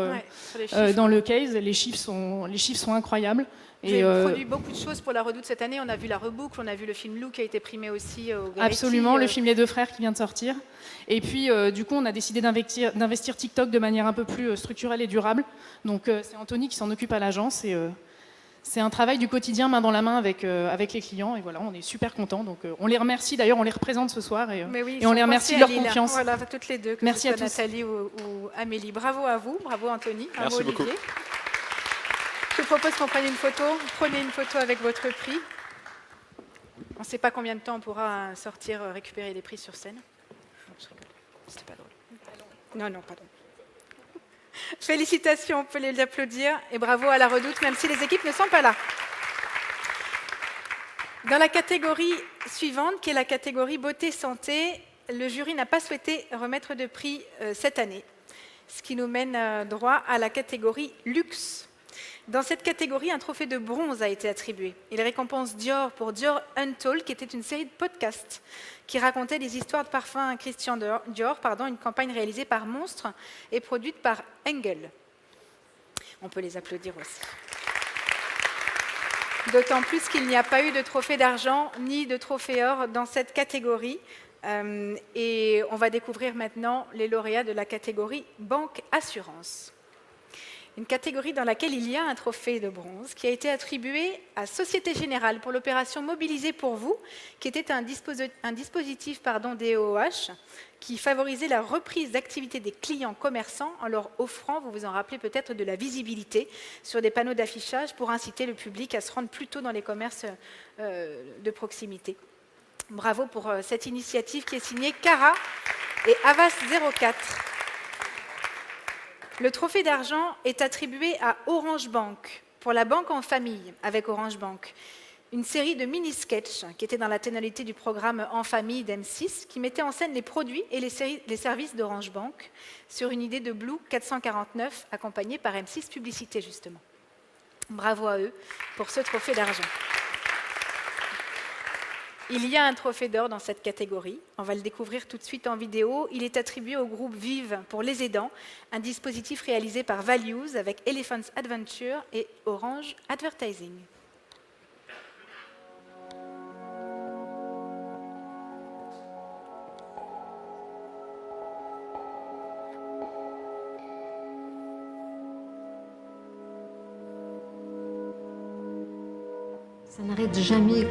dans le case. Les chiffres sont incroyables.
J'ai produit beaucoup de choses pour La Redoute cette année. On a vu la reboucle, on a vu le film Lou qui a été primé aussi au Variety.
Absolument, le film Les Deux Frères qui vient de sortir. Et puis, du coup, on a décidé d'investir TikTok de manière un peu plus structurelle et durable. Donc, c'est Anthony qui s'en occupe à l'agence. Et c'est un travail du quotidien, main dans la main avec les clients. Et voilà, on est super contents. Donc, on les remercie. D'ailleurs, on les représente ce soir. Et on les remercie de leur confiance.
Voilà, toutes les deux.
Merci à tous.
Nathalie ou Amélie. Bravo à vous. Bravo Anthony. Bravo
Merci beaucoup.
Olivier. Je vous propose qu'on prenne une photo. Prenez une photo avec votre prix. On ne sait pas combien de temps on pourra sortir, récupérer les prix sur scène. Non, je rigole. C'était pas drôle. Non, pardon. Félicitations, on peut les applaudir. Et bravo à La Redoute, même si les équipes ne sont pas là. Dans la catégorie suivante, qui est la catégorie beauté santé, le jury n'a pas souhaité remettre de prix cette année, ce qui nous mène droit à la catégorie luxe. Dans cette catégorie, un trophée de bronze a été attribué. Il récompense Dior pour Dior Untold, qui était une série de podcasts qui racontait les histoires de parfums Christian Dior, une campagne réalisée par Monstre et produite par Engel. On peut les applaudir aussi. D'autant plus qu'il n'y a pas eu de trophée d'argent ni de trophée or dans cette catégorie. Et on va découvrir maintenant les lauréats de la catégorie Banque Assurance. Une catégorie dans laquelle il y a un trophée de bronze qui a été attribué à Société Générale pour l'opération Mobilisée pour vous, qui était un dispositif DOH qui favorisait la reprise d'activité des clients commerçants en leur offrant, vous vous en rappelez peut-être, de la visibilité sur des panneaux d'affichage pour inciter le public à se rendre plus tôt dans les commerces de proximité. Bravo pour cette initiative qui est signée Cara et Avas04. Le trophée d'argent est attribué à Orange Bank, pour la banque en famille avec Orange Bank. une série de mini-sketchs qui était dans la tonalité du programme En famille d'M6, qui mettait en scène les produits et les services d'Orange Bank sur une idée de Blue 449, accompagnée par M6 Publicité, justement. Bravo à eux pour ce trophée d'argent. Il y a un trophée d'or dans cette catégorie. On va le découvrir tout de suite en vidéo. Il est attribué au groupe Vive pour les aidants, un dispositif réalisé par Values avec Elephants Adventure et Orange Advertising.
Ça n'arrête jamais.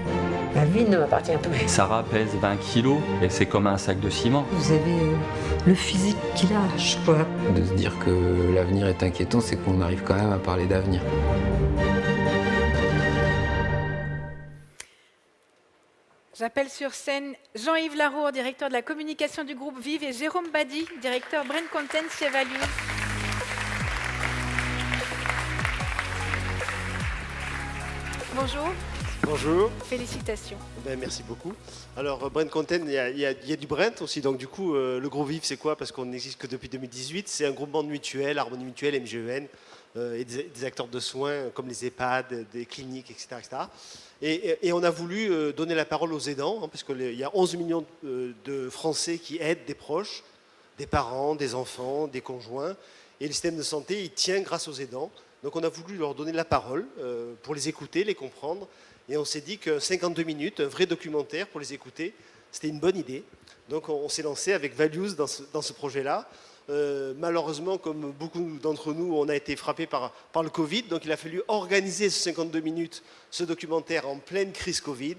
Ma vie ne m'appartient plus. Sarah pèse 20 kilos et c'est comme un sac de ciment.
Vous avez le physique qui lâche, quoi.
De se dire que l'avenir est inquiétant, c'est qu'on arrive quand même à parler d'avenir.
J'appelle sur scène Jean-Yves Larour, directeur de la communication du groupe Vive, et Jérôme Badi, directeur Brand Content chez Values. Bonjour.
Bonjour.
Félicitations.
Merci beaucoup. Alors, Brand Content, il y a du Brand aussi. Donc, du coup, le groupe Vive, c'est quoi? Parce qu'on n'existe que depuis 2018. C'est un groupement de mutuelles, Harmonie Mutuelle, MGEN, et des acteurs de soins comme les EHPAD, des cliniques, etc. Et on a voulu donner la parole aux aidants, hein, parce qu'il y a 11 millions de Français qui aident des proches, des parents, des enfants, des conjoints. Et le système de santé, il tient grâce aux aidants. Donc on a voulu leur donner la parole pour les écouter, les comprendre. Et on s'est dit que 52 minutes, un vrai documentaire pour les écouter, c'était une bonne idée. Donc on s'est lancé avec Values dans ce projet-là. Malheureusement, comme beaucoup d'entre nous, on a été frappés par le Covid. Donc il a fallu organiser ce 52 minutes, ce documentaire en pleine crise Covid.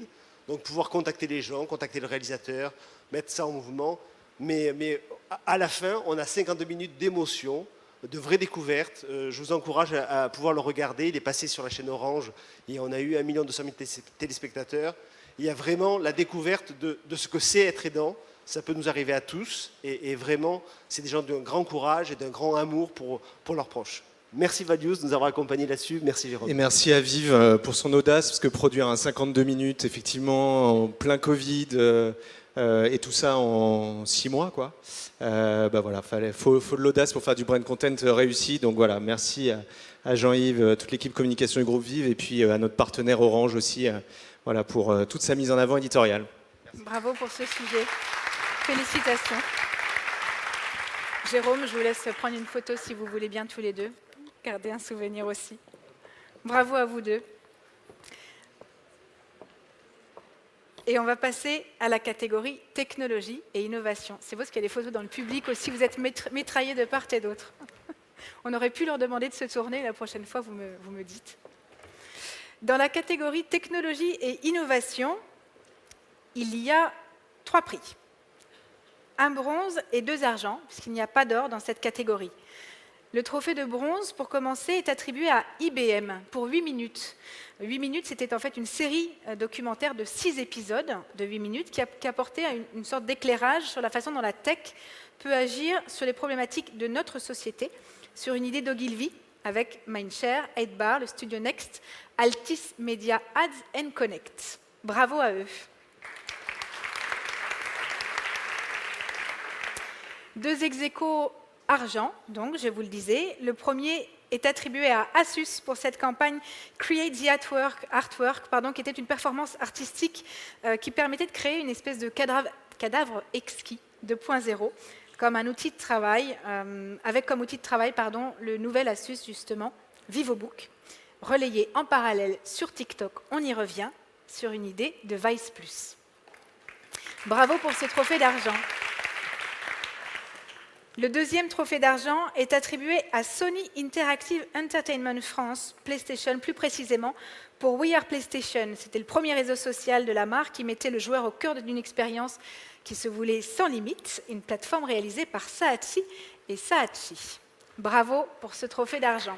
Donc pouvoir contacter les gens, contacter le réalisateur, mettre ça en mouvement. Mais à la fin, on a 52 minutes d'émotion, de vraies découvertes. Je vous encourage à pouvoir le regarder. Il est passé sur la chaîne Orange et on a eu 1 200 000 téléspectateurs. Il y a vraiment la découverte de ce que c'est être aidant. Ça peut nous arriver à tous et vraiment, c'est des gens d'un grand courage et d'un grand amour pour leurs proches. Merci Values de nous avoir accompagnés là-dessus. Merci Jérôme.
Et merci à Vive pour son audace, parce que produire un 52 minutes, effectivement, en plein Covid, et tout ça en 6 mois, quoi. Voilà, faut de l'audace pour faire du brand content réussi. Donc voilà, merci à Jean-Yves, toute l'équipe communication du groupe Vive, et puis à notre partenaire Orange aussi, voilà, pour toute sa mise en avant éditoriale.
Bravo pour ce sujet. Félicitations. Jérôme, je vous laisse prendre une photo si vous voulez bien tous les deux. Gardez un souvenir aussi. Bravo à vous deux. Et on va passer à la catégorie technologie et innovation. C'est beau parce qu'il y a des photos dans le public aussi. Vous êtes mitraillés de part et d'autre. On aurait pu leur demander de se tourner. La prochaine fois, vous me dites. Dans la catégorie technologie et innovation, il y a 3 prix. 1 bronze et 2 argents, puisqu'il n'y a pas d'or dans cette catégorie. Le trophée de bronze, pour commencer, est attribué à IBM pour 8 minutes. 8 minutes, c'était en fait une série documentaire de 6 épisodes de 8 minutes qui apportait une sorte d'éclairage sur la façon dont la tech peut agir sur les problématiques de notre société, sur une idée d'Ogilvy avec Mindshare, 8bar, le studio Next, Altis Media Ads and Connect. Bravo à eux. 2 ex-aequo argent, donc, je vous le disais. Le premier est attribué à Asus pour cette campagne Create the Artwork, qui était une performance artistique qui permettait de créer une espèce de cadavre exquis 2.0 comme un outil de travail, avec comme outil de travail le nouvel Asus, justement, VivoBook, relayé en parallèle sur TikTok, on y revient, sur une idée de Vice+. Bravo pour ce trophée d'argent. Le deuxième trophée d'argent est attribué à Sony Interactive Entertainment France, PlayStation plus précisément, pour We Are PlayStation. C'était le premier réseau social de la marque qui mettait le joueur au cœur d'une expérience qui se voulait sans limite, une plateforme réalisée par Saatchi et Saatchi. Bravo pour ce trophée d'argent.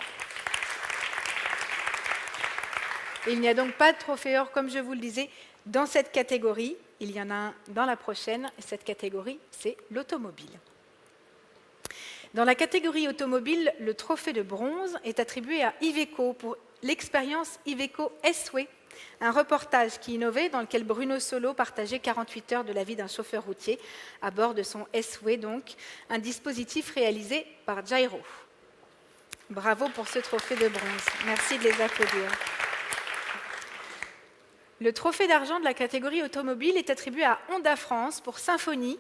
Il n'y a donc pas de trophée or, comme je vous le disais, dans cette catégorie. Il y en a un dans la prochaine, et cette catégorie, c'est l'automobile. Dans la catégorie automobile, le trophée de bronze est attribué à Iveco pour l'expérience Iveco S-Way, un reportage qui innovait dans lequel Bruno Solo partageait 48 heures de la vie d'un chauffeur routier à bord de son S-Way, donc un dispositif réalisé par Jairo. Bravo pour ce trophée de bronze. Merci de les applaudir. Le trophée d'argent de la catégorie automobile est attribué à Honda France pour Symphonie,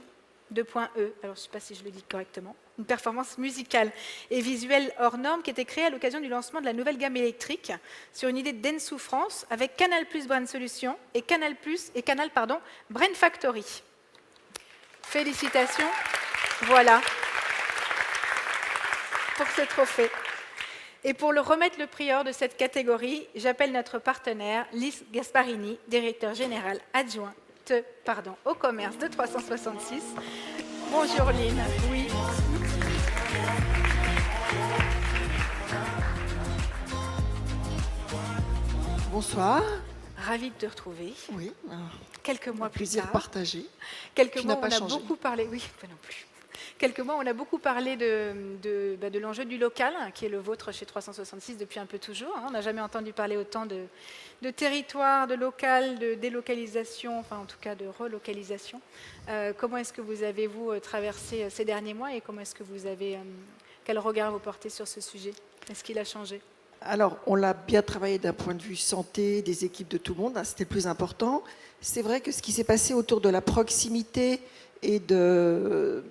alors je ne sais pas si je le dis correctement, une performance musicale et visuelle hors norme qui était créée à l'occasion du lancement de la nouvelle gamme électrique sur une idée de Denso France avec Canal+ Brain Solutions et Canal Brain Factory. Félicitations, voilà, pour ce trophée. Et pour le remettre le prieur de cette catégorie, j'appelle notre partenaire Lise Gasparini, directeur général adjoint au commerce de 366. Bonjour Lynn. Oui.
Bonsoir.
Ravie de te retrouver.
Oui.
Quelques mois plus
plaisir
tard.
Partagé.
Quelques mois, on a beaucoup parlé. Oui, pas non plus. Quelques mois, on a beaucoup parlé de l'enjeu du local, qui est le vôtre chez 366 depuis un peu toujours. On n'a jamais entendu parler autant de territoire, de local, de délocalisation, enfin en tout cas de relocalisation. Comment est-ce que vous avez, vous, traversé ces derniers mois et comment est-ce que vous avez, quel regard vous portez sur ce sujet? Est-ce qu'il a changé?
Alors, on l'a bien travaillé d'un point de vue santé, des équipes de tout le monde, c'était le plus important. C'est vrai que ce qui s'est passé autour de la proximité et de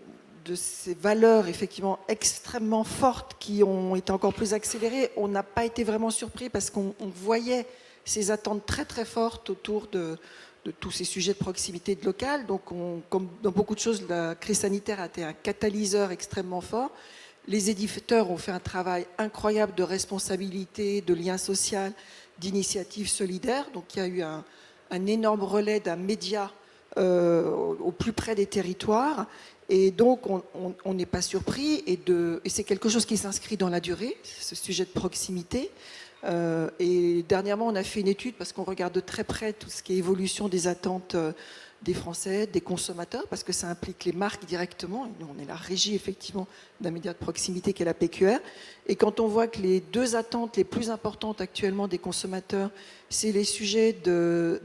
ces valeurs effectivement extrêmement fortes qui ont été encore plus accélérées, on n'a pas été vraiment surpris parce qu'on voyait ces attentes très très fortes autour de tous ces sujets de proximité et de local. Donc, comme dans beaucoup de choses, la crise sanitaire a été un catalyseur extrêmement fort. Les éditeurs ont fait un travail incroyable de responsabilité, de lien social, d'initiative solidaire. Donc, il y a eu un énorme relais d'un média au plus près des territoires. Et donc, on n'est pas surpris. Et c'est quelque chose qui s'inscrit dans la durée, ce sujet de proximité. Et dernièrement, on a fait une étude parce qu'on regarde de très près tout ce qui est évolution des attentes des Français, des consommateurs, parce que ça implique les marques directement. Nous, on est la régie, effectivement, d'un média de proximité qui est la PQR. Et quand on voit que les deux attentes les plus importantes actuellement des consommateurs, c'est les sujets de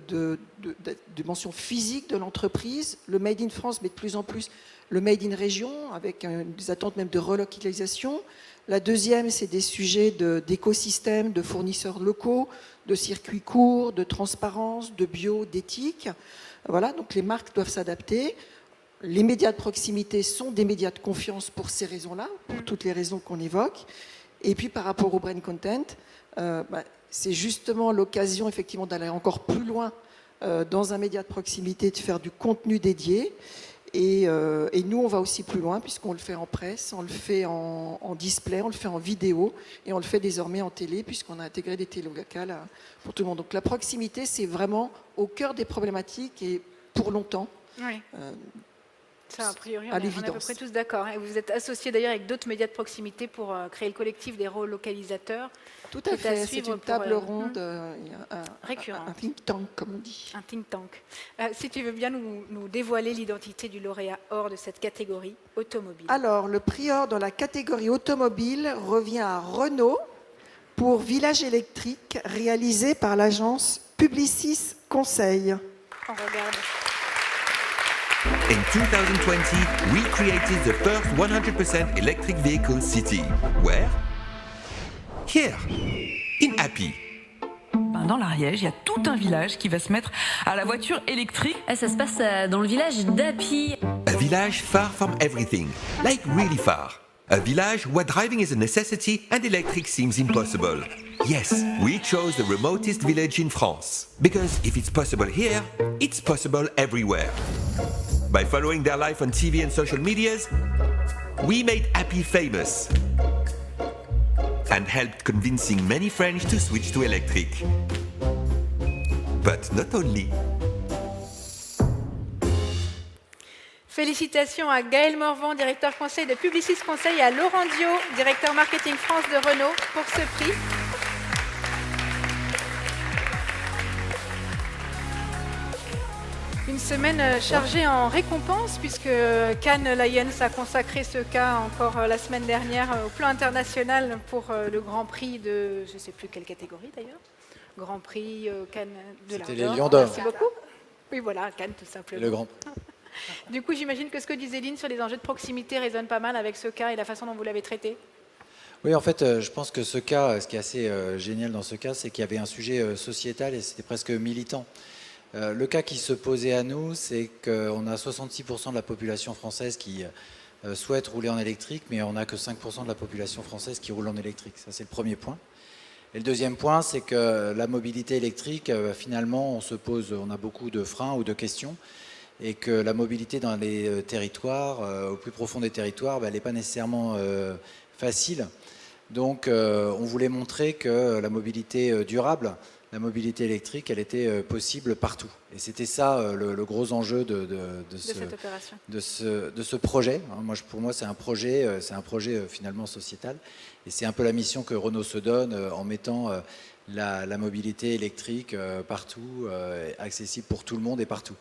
mention physique de l'entreprise, le Made in France, mais de plus en plus le Made in Région, avec des attentes même de relocalisation. La deuxième, c'est des sujets d'écosystèmes, de fournisseurs locaux, de circuits courts, de transparence, de bio, d'éthique. Voilà, donc les marques doivent s'adapter. Les médias de proximité sont des médias de confiance pour ces raisons-là, pour toutes les raisons qu'on évoque. Et puis par rapport au brain content, c'est justement l'occasion effectivement d'aller encore plus loin dans un média de proximité, de faire du contenu dédié. Et nous, on va aussi plus loin puisqu'on le fait en presse, on le fait en display, on le fait en vidéo et on le fait désormais en télé puisqu'on a intégré des télés locales pour tout le monde. Donc la proximité, c'est vraiment au cœur des problématiques et pour longtemps.
Oui. Ça, a priori, on
à
est à peu près tous d'accord. Et vous êtes associé d'ailleurs avec d'autres médias de proximité pour créer le collectif des relocalisateurs.
Tout à fait, c'est une table ronde,
récurrente.
Un think tank, comme on dit.
Un think tank. Si tu veux bien nous dévoiler l'identité du lauréat or de cette catégorie automobile.
Alors, le prix or dans la catégorie automobile revient à Renault pour Village électrique, réalisé par l'agence Publicis Conseil.
On regarde.
In 2020, we created the first 100% electric vehicle city. Where? Here, in Happy.
Dans l'Ariège, il y a tout un village qui va se mettre à la voiture électrique.
Ça se passe dans le village d'Happy.
A village far from everything, like really far. A village where driving is a necessity and electric seems impossible. Yes, we chose the remotest village in France. Because if it's possible here, it's possible everywhere. By following their life on TV and social medias, we made Happy famous and helped convincing many French to switch to electric. But not only.
Félicitations à Gaël Morvan, directeur conseil de Publicis Conseil, et à Laurent Dio, directeur marketing France de Renault, pour ce prix. Une semaine chargée en récompenses, puisque Cannes Lions a consacré ce cas encore la semaine dernière au plan international pour le Grand Prix de, je ne sais plus quelle catégorie d'ailleurs, Grand Prix Cannes de l'Art.
C'était les Lions d'Or.
Merci beaucoup. Oui, voilà, Cannes tout simplement.
Et le Grand.
Du coup, j'imagine que ce que disait Lynn sur les enjeux de proximité résonne pas mal avec ce cas et la façon dont vous l'avez traité.
Oui, en fait, je pense que ce cas, ce qui est assez génial dans ce cas, c'est qu'il y avait un sujet sociétal et c'était presque militant. Le cas qui se posait à nous, c'est qu'on a 66% de la population française qui souhaite rouler en électrique, mais on n'a que 5% de la population française qui roule en électrique. Ça, c'est le premier point. Et le deuxième point, c'est que la mobilité électrique, finalement, on a beaucoup de freins ou de questions, et que la mobilité dans les territoires, au plus profond des territoires, elle n'est pas nécessairement facile. Donc, on voulait montrer que la mobilité durable, la mobilité électrique, elle était possible partout. Et c'était ça le gros enjeu de ce projet. Pour moi, c'est un projet finalement sociétal. Et c'est un peu la mission que Renault se donne en mettant la mobilité électrique partout, accessible pour tout le monde et partout.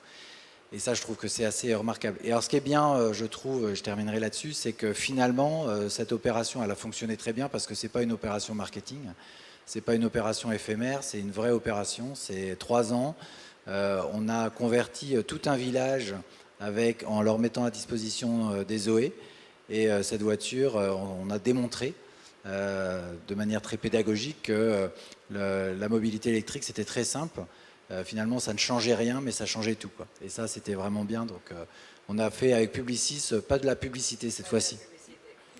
Et ça, je trouve que c'est assez remarquable. Et alors, ce qui est bien, je trouve, je terminerai là-dessus, c'est que finalement, cette opération, elle a fonctionné très bien parce que ce n'est pas une opération marketing. Ce n'est pas une opération éphémère, c'est une vraie opération, c'est 3 ans. On a converti tout un village en leur mettant à disposition des Zoé. Et cette voiture, on a démontré de manière très pédagogique que la mobilité électrique, c'était très simple. Finalement, ça ne changeait rien, mais ça changeait tout, quoi. Et ça, c'était vraiment bien. Donc, on a fait avec Publicis, pas de la publicité cette fois-ci.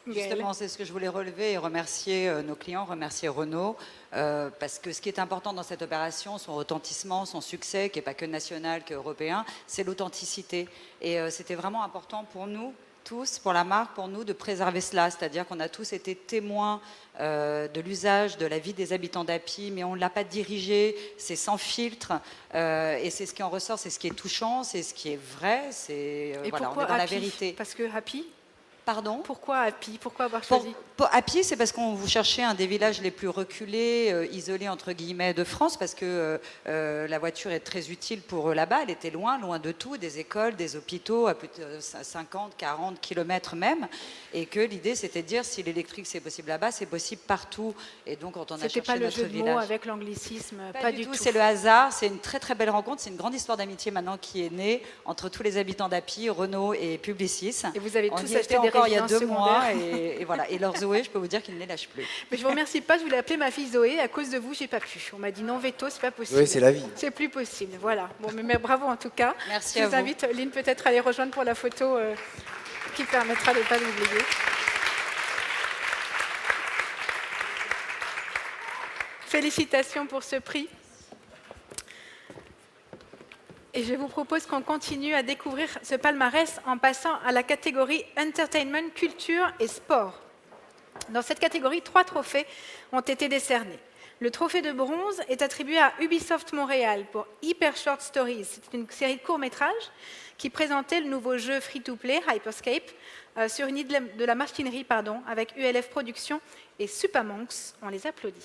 Justement, c'est ce que je voulais relever et remercier nos clients, remercier Renault, parce que ce qui est important dans cette opération, son retentissement, son succès, qui n'est pas que national, qu'européen, c'est l'authenticité. Et c'était vraiment important pour nous, tous, pour la marque, pour nous, de préserver cela. C'est-à-dire qu'on a tous été témoins de l'usage, de la vie des habitants d'Happy, mais on ne l'a pas dirigé, c'est sans filtre, et c'est ce qui en ressort, c'est ce qui est touchant, c'est ce qui est vrai, c'est voilà, on est dans la vérité.
Parce que Happy.
Pardon ?
Pourquoi Happy ? Pourquoi avoir choisi
Happy, c'est parce qu'on vous cherchait un des villages les plus reculés, isolés entre guillemets de France, parce que la voiture est très utile pour eux là-bas. Elle était loin de tout, des écoles, des hôpitaux, à plus de 50, 40 kilomètres même. Et que l'idée, c'était de dire si l'électrique c'est possible là-bas, c'est possible partout. Et donc, quand on a cherché notre village.
C'était pas le jeu de mots avec l'anglicisme,
pas du tout. C'est le hasard. C'est une très très belle rencontre. C'est une grande histoire d'amitié maintenant qui est née entre tous les habitants d'Happy, Renault et Publicis.
Et vous avez tous acheté des
encore il y a 2
secondaires.
mois et voilà. Et leur Zoé, je peux vous dire qu'ils ne les lâchent plus.
Mais je vous remercie pas, je voulais appeler ma fille Zoé, à cause de vous, j'ai pas pu. On m'a dit non, veto, c'est pas possible.
Oui, c'est la vie.
C'est plus possible, voilà. Bon, mais bravo en tout cas.
Merci
je
à
vous
vous.
invite, Lynn, peut-être à les rejoindre pour la photo qui permettra de ne pas l'oublier. Félicitations pour ce prix. Et je vous propose qu'on continue à découvrir ce palmarès en passant à la catégorie Entertainment, Culture et Sport. Dans cette catégorie, 3 trophées ont été décernés. Le trophée de bronze est attribué à Ubisoft Montréal pour Hyper Short Stories. C'est une série de courts-métrages qui présentait le nouveau jeu free-to-play Hyperscape sur une île de la machinerie, avec ULF Productions et Supermonks. On les applaudit.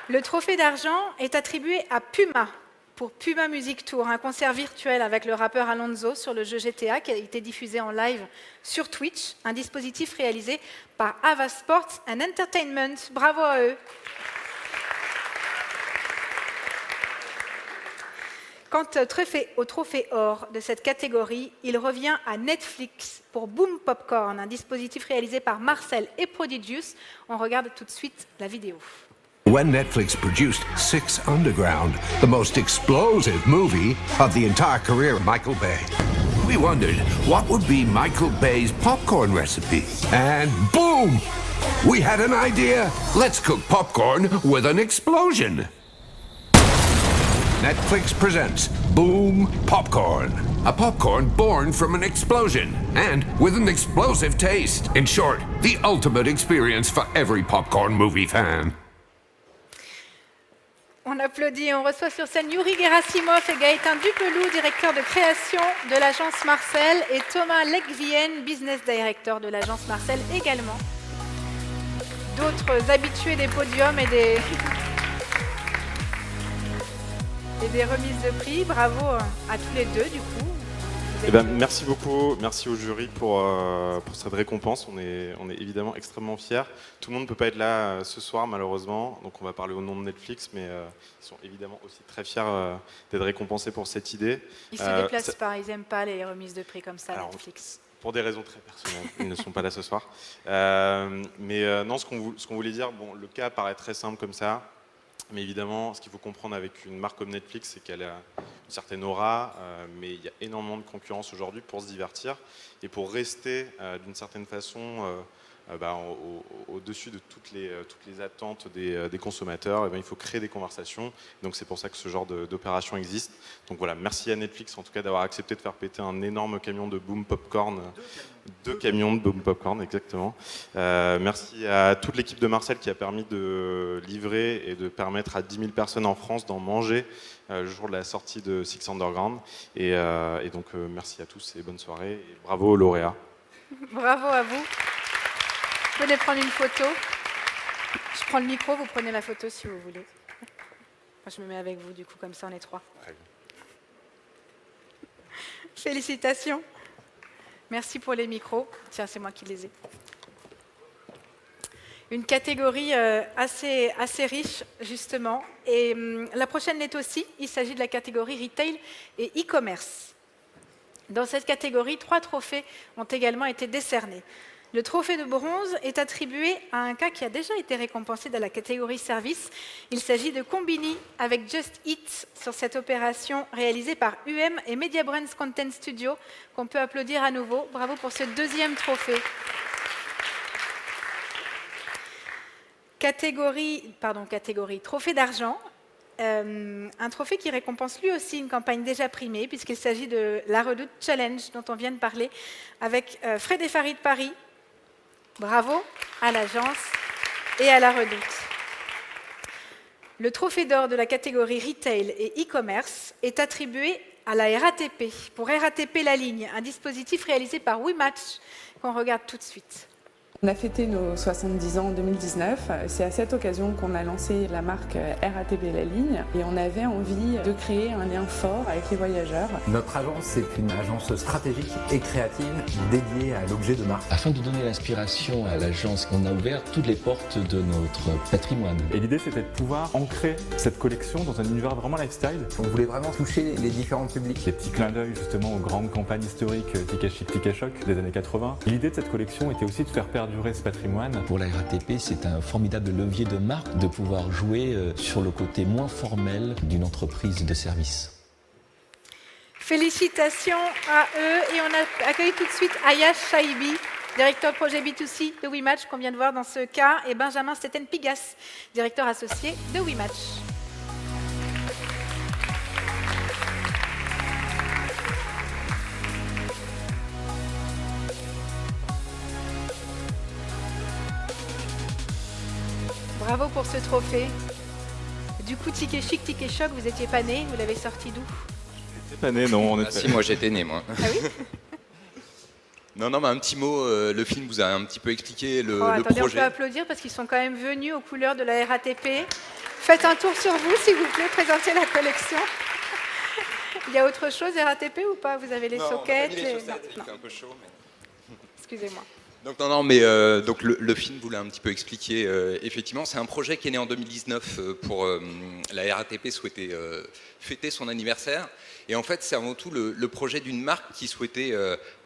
Le trophée d'argent est attribué à Puma pour Puma Music Tour, un concert virtuel avec le rappeur Alonso sur le jeu GTA qui a été diffusé en live sur Twitch, un dispositif réalisé par Ava Sports and Entertainment. Bravo à eux. Quant au trophée or de cette catégorie, il revient à Netflix pour Boom Popcorn, un dispositif réalisé par Marcel et Prodigious. On regarde tout de suite la vidéo.
When Netflix produced Six Underground, the most explosive movie of the entire career of Michael Bay, we wondered what would be Michael Bay's popcorn recipe. And boom! We had an idea. Let's cook popcorn with an explosion. Netflix presents Boom Popcorn. A popcorn born from an explosion and with an explosive taste. In short, the ultimate experience for every popcorn movie fan.
On applaudit, on reçoit sur scène Yuri Gerasimov et Gaëtan Dupelou, directeur de création de l'agence Marcel, et Thomas Lekvien, business director de l'agence Marcel également. D'autres habitués des podiums et et des remises de prix. Bravo à tous les deux, du coup.
Merci beaucoup, merci au jury pour cette récompense. On est évidemment extrêmement fiers. Tout le monde ne peut pas être là ce soir, malheureusement. Donc on va parler au nom de Netflix, mais ils sont évidemment aussi très fiers d'être récompensés pour cette idée.
Ils ne se déplacent pas, ils n'aiment pas les remises de prix comme ça, alors, Netflix.
Pour des raisons très personnelles, ils ne sont pas là ce soir. Non, ce qu'on voulait dire, bon, le cas paraît très simple comme ça. Mais évidemment, ce qu'il faut comprendre avec une marque comme Netflix, c'est qu'elle a une certaine aura, mais il y a énormément de concurrence aujourd'hui pour se divertir et pour rester d'une certaine façon au-dessus de toutes les attentes des consommateurs. Il faut créer des conversations. Donc c'est pour ça que ce genre d'opération existe. Donc voilà, merci à Netflix en tout cas d'avoir accepté de faire péter un énorme camion de Boom Popcorn. 2 camions de Boom Popcorn, exactement. Merci à toute l'équipe de Marcel qui a permis de livrer et de permettre à 10 000 personnes en France d'en manger le jour de la sortie de Six Underground. Et donc merci à tous et bonne soirée. Et bravo aux lauréats.
Bravo à vous. Vous venez prendre une photo. Je prends le micro, vous prenez la photo si vous voulez. Moi, je me mets avec vous, du coup, comme ça on est 3. Félicitations. Merci pour les micros. Tiens, c'est moi qui les ai. Une catégorie assez riche, justement. Et la prochaine l'est aussi. Il s'agit de la catégorie Retail et e-commerce. Dans cette catégorie, 3 trophées ont également été décernés. Le trophée de bronze est attribué à un cas qui a déjà été récompensé dans la catégorie service. Il s'agit de Combini avec Just Eat sur cette opération réalisée par UM et Media Brands Content Studio, qu'on peut applaudir à nouveau. Bravo pour ce 2e trophée. Catégorie trophée d'argent. Un trophée qui récompense lui aussi une campagne déjà primée, puisqu'il s'agit de la Redoute Challenge, dont on vient de parler, avec Fred et Farid Paris. Bravo à l'agence et à la Redoute. Le trophée d'or de la catégorie Retail et e-commerce est attribué à la RATP, pour RATP La Ligne, un dispositif réalisé par WeMatch qu'on regarde tout de suite.
On a fêté nos 70 ans en 2019. C'est à cette occasion qu'on a lancé la marque RATP La Ligne et on avait envie de créer un lien fort avec les voyageurs.
Notre agence est une agence stratégique et créative dédiée à l'objet de marque.
Afin de donner l'inspiration à l'agence, on a ouvert toutes les portes de notre patrimoine.
Et l'idée, c'était de pouvoir ancrer cette collection dans un univers vraiment lifestyle.
On voulait vraiment toucher les différents publics.
Les petits clins d'œil justement aux grandes campagnes historiques Ticket Chic, Ticket Choc des années 80. Et l'idée de cette collection était aussi de faire perdurer ce patrimoine.
Pour la RATP, c'est un formidable levier de marque de pouvoir jouer sur le côté moins formel d'une entreprise de service.
Félicitations à eux et on accueille tout de suite Ayash Shaibi, directeur projet B2C de WeMatch qu'on vient de voir dans ce cas, et Benjamin Stetten-Pigas, directeur associé de WeMatch. Bravo pour ce trophée. Du coup, Ticket Chic, Ticket Choc, vous n'étiez pas né, vous l'avez sorti d'où?
J'étais pas né, non.
Ah si, moi j'étais né, moi.
Ah oui?
Non, mais un petit mot, le film vous a un petit peu expliqué le
attendez,
projet.
On peut applaudir parce qu'ils sont quand même venus aux couleurs de la RATP. Faites un tour sur vous, s'il vous plaît, présentez la collection. Il y a autre chose, RATP, ou pas? Vous avez les sockets,
les chaussettes, il fait un peu chaud. Mais...
Excusez-moi.
Donc donc le film voulait un petit peu expliquer. Effectivement, c'est un projet qui est né en 2019 pour la RATP souhaitait fêter son anniversaire. Et en fait, c'est avant tout le projet d'une marque qui souhaitait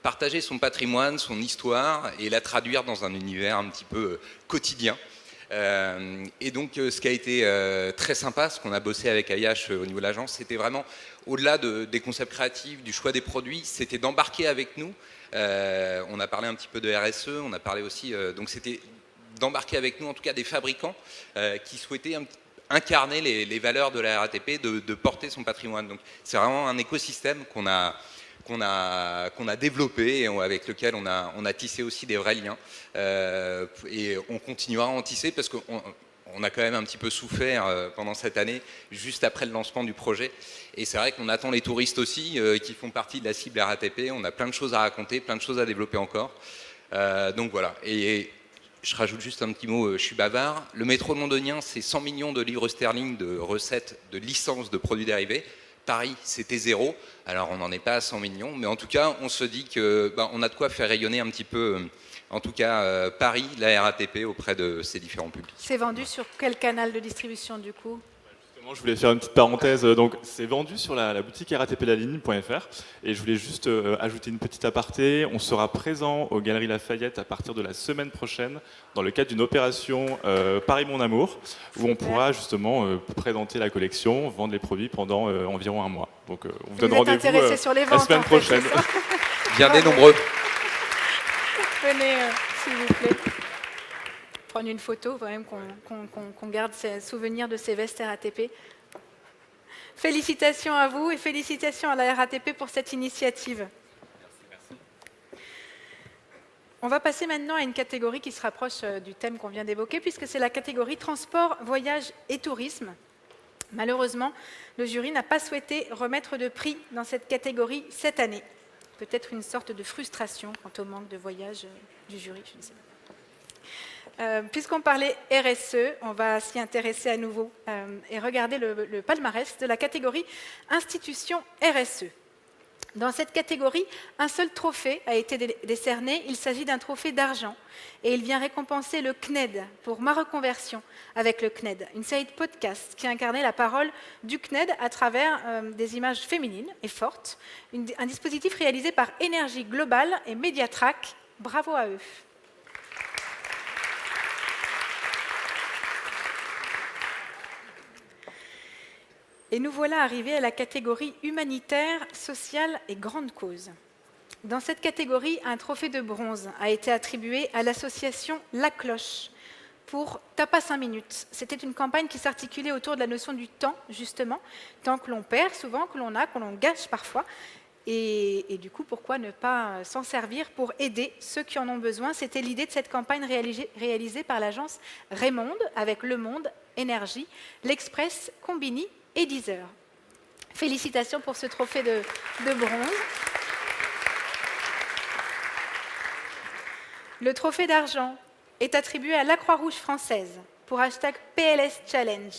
partager son patrimoine, son histoire et la traduire dans un univers un petit peu quotidien. Et donc, ce qui a été très sympa, ce qu'on a bossé avec Ayash au niveau de l'agence, c'était vraiment, au-delà des concepts créatifs, du choix des produits, c'était d'embarquer avec nous. On a parlé un petit peu de RSE, on a parlé aussi, donc c'était d'embarquer avec nous en tout cas des fabricants qui souhaitaient incarner les valeurs de la RATP, de porter son patrimoine. Donc c'est vraiment un écosystème qu'on a développé et avec lequel on a tissé aussi des vrais liens. Et on continuera à en tisser parce qu'on a quand même un petit peu souffert pendant cette année, juste après le lancement du projet. Et c'est vrai qu'on attend les touristes aussi, qui font partie de la cible RATP. On a plein de choses à raconter, plein de choses à développer encore. Donc voilà. Et je rajoute juste un petit mot, je suis bavard. Le métro londonien, c'est 100 millions de livres sterling de recettes, de licences de produits dérivés. Paris, c'était 0. Alors, on n'en est pas à 100 millions. Mais en tout cas, on se dit qu'on a de quoi faire rayonner un petit peu, en tout cas, Paris, la RATP, auprès de ces différents publics.
C'est vendu sur quel canal de distribution, du coup ?
Je voulais faire une petite parenthèse. Donc, c'est vendu sur la boutique ratplaligne.fr. Et je voulais juste ajouter une petite aparté. On sera présent aux Galeries Lafayette à partir de la semaine prochaine dans le cadre d'une opération Paris Mon Amour, où on pourra justement présenter la collection, vendre les produits pendant environ un mois. Donc, on vous donne rendez-vous la semaine prochaine.
Bien des nombreux.
Venez, s'il vous plaît. Prendre une photo, quand même, qu'on garde ces souvenirs de ces vestes RATP. Félicitations à vous et félicitations à la RATP pour cette initiative. Merci. On va passer maintenant à une catégorie qui se rapproche du thème qu'on vient d'évoquer, puisque c'est la catégorie transport, voyage et tourisme. Malheureusement, le jury n'a pas souhaité remettre de prix dans cette catégorie cette année. Peut-être une sorte de frustration quant au manque de voyage du jury, je ne sais pas. Puisqu'on parlait RSE, on va s'y intéresser à nouveau et regarder le palmarès de la catégorie Institutions RSE. Dans cette catégorie, un seul trophée a été décerné. Il s'agit d'un trophée d'argent et il vient récompenser le CNED pour ma reconversion avec le CNED, une série de podcasts qui incarnait la parole du CNED à travers des images féminines et fortes, un dispositif réalisé par Énergie Globale et Mediatrack. Bravo à eux. Et nous voilà arrivés à la catégorie humanitaire, sociale et grande cause. Dans cette catégorie, un trophée de bronze a été attribué à l'association La Cloche pour Tapas 5 minutes. C'était une campagne qui s'articulait autour de la notion du temps, justement, temps que l'on perd souvent, que l'on a, que l'on gâche parfois. Et du coup, pourquoi ne pas s'en servir pour aider ceux qui en ont besoin? C'était l'idée de cette campagne réalisée par l'agence Raymonde avec Le Monde, Énergie, l'Express, Combini et Deezer. Félicitations pour ce trophée de bronze. Le trophée d'argent est attribué à la Croix-Rouge française pour #PLS Challenge,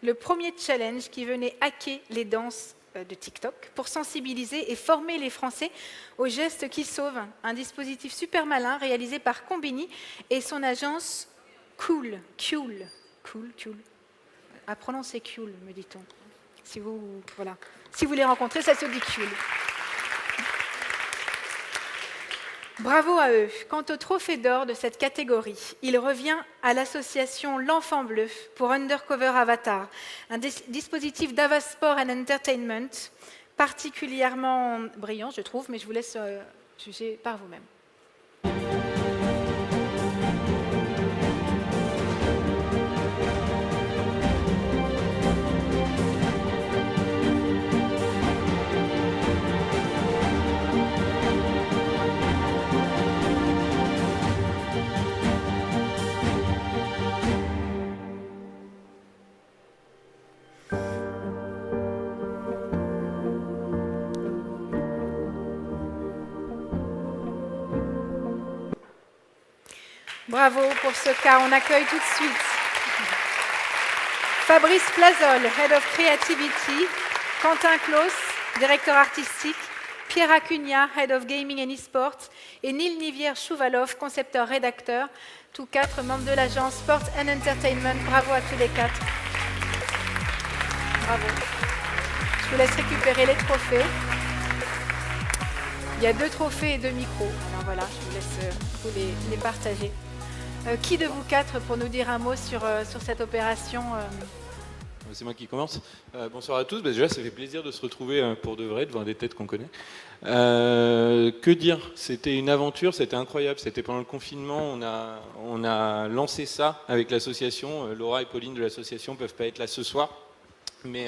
le premier challenge qui venait hacker les danses de TikTok pour sensibiliser et former les Français aux gestes qui sauvent. Un dispositif super malin réalisé par Combini et son agence Cool. À prononcer Cool, me dit-on. Si vous les rencontrez, ça se dit Cool. Bravo à eux. Quant au trophée d'or de cette catégorie, il revient à l'association L'Enfant Bleu pour Undercover Avatar, un dispositif d'Avasport and Entertainment particulièrement brillant, je trouve, mais je vous laisse juger par vous-même. Bravo pour ce cas. On accueille tout de suite Fabrice Plazol, Head of Creativity, Quentin Claus, directeur artistique, Pierre Acugna, Head of Gaming and Esports, et Neil Nivière-Chouvalov, concepteur-rédacteur, tous 4 membres de l'agence Sport and Entertainment. Bravo à tous les 4. Bravo. Je vous laisse récupérer les trophées. Il y a 2 trophées et 2 micros. Alors voilà, je vous laisse les partager. Qui de vous 4 pour nous dire un mot sur cette opération
C'est moi qui commence. Bonsoir à tous. Déjà, ça fait plaisir de se retrouver pour de vrai devant des têtes qu'on connaît. Que dire? C'était une aventure, c'était incroyable. C'était pendant le confinement. On a lancé ça avec l'association. Laura et Pauline de l'association ne peuvent pas être là ce soir. Mais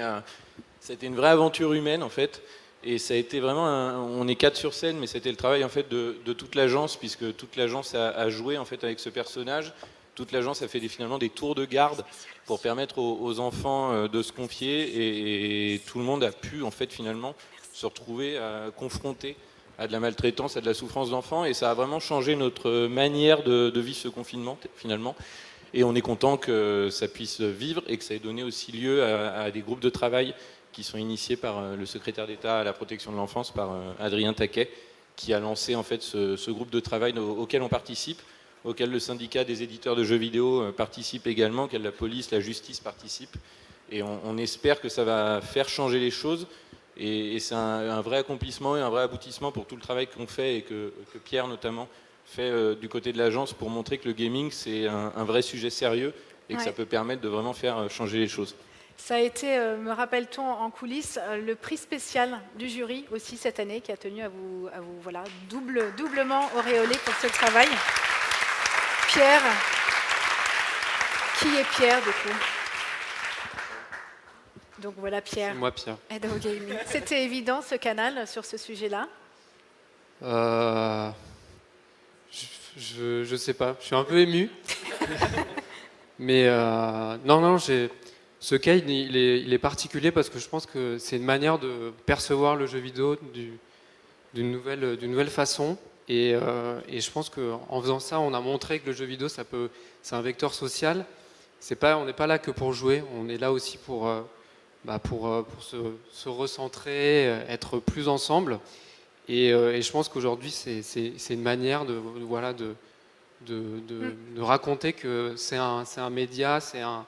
c'était une vraie aventure humaine, en fait. Et ça a été vraiment, on est 4 sur scène, mais c'était le travail en fait de toute l'agence, puisque toute l'agence a joué en fait avec ce personnage. Toute l'agence a fait finalement des tours de garde pour permettre aux enfants de se confier, et tout le monde a pu en fait finalement se retrouver confronté à de la maltraitance, à de la souffrance d'enfants, et ça a vraiment changé notre manière de vivre ce confinement, finalement. Et on est content que ça puisse vivre et que ça ait donné aussi lieu à des groupes de travail qui sont initiés par le secrétaire d'État à la protection de l'enfance, par Adrien Taquet, qui a lancé en fait ce groupe de travail auquel on participe, auquel le syndicat des éditeurs de jeux vidéo participe également, auquel la police, la justice participe. Et on espère que ça va faire changer les choses. Et c'est un vrai accomplissement et un vrai aboutissement pour tout le travail qu'on fait et que Pierre notamment fait du côté de l'agence pour montrer que le gaming c'est un vrai sujet sérieux et que ça peut permettre de vraiment faire changer les choses.
Ça a été, me rappelle-t-on en coulisses, le prix spécial du jury aussi cette année qui a tenu à vous voilà, doublement auréolé pour ce travail. Pierre, qui est Pierre du coup? Donc voilà Pierre.
C'est moi Pierre.
Head of Gaming. C'était évident ce canal sur ce sujet-là?
Je sais pas, je suis un peu ému. Mais non, ce cas il est particulier parce que je pense que c'est une manière de percevoir le jeu vidéo d'une nouvelle façon. Et je pense qu'en faisant ça, on a montré que le jeu vidéo, c'est un vecteur social. On n'est pas là que pour jouer, on est là aussi pour se recentrer, être plus ensemble. Et je pense qu'aujourd'hui, c'est une manière de raconter que c'est un média, c'est un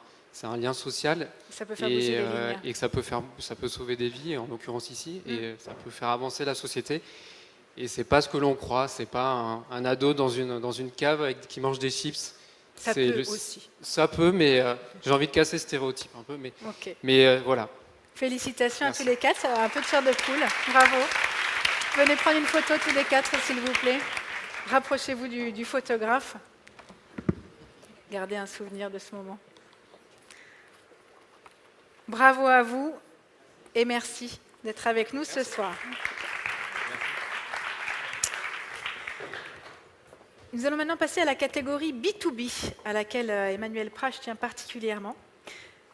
lien social.
Ça peut faire bouger des lignes.
Et que ça peut sauver des vies, en l'occurrence ici, et ça peut faire avancer la société. Et c'est pas ce que l'on croit, c'est pas un ado dans une cave qui mange des chips.
Ça peut aussi.
Ça peut, mais j'ai envie de casser ce stéréotype un peu. Mais voilà.
Félicitations à tous les quatre, ça va un peu de chair de poule. Bravo. Venez prendre une photo tous les quatre, s'il vous plaît. Rapprochez-vous du photographe. Gardez un souvenir de ce moment. Bravo à vous et merci d'être avec nous ce soir. Nous allons maintenant passer à la catégorie B2B, à laquelle Emmanuel Prache tient particulièrement.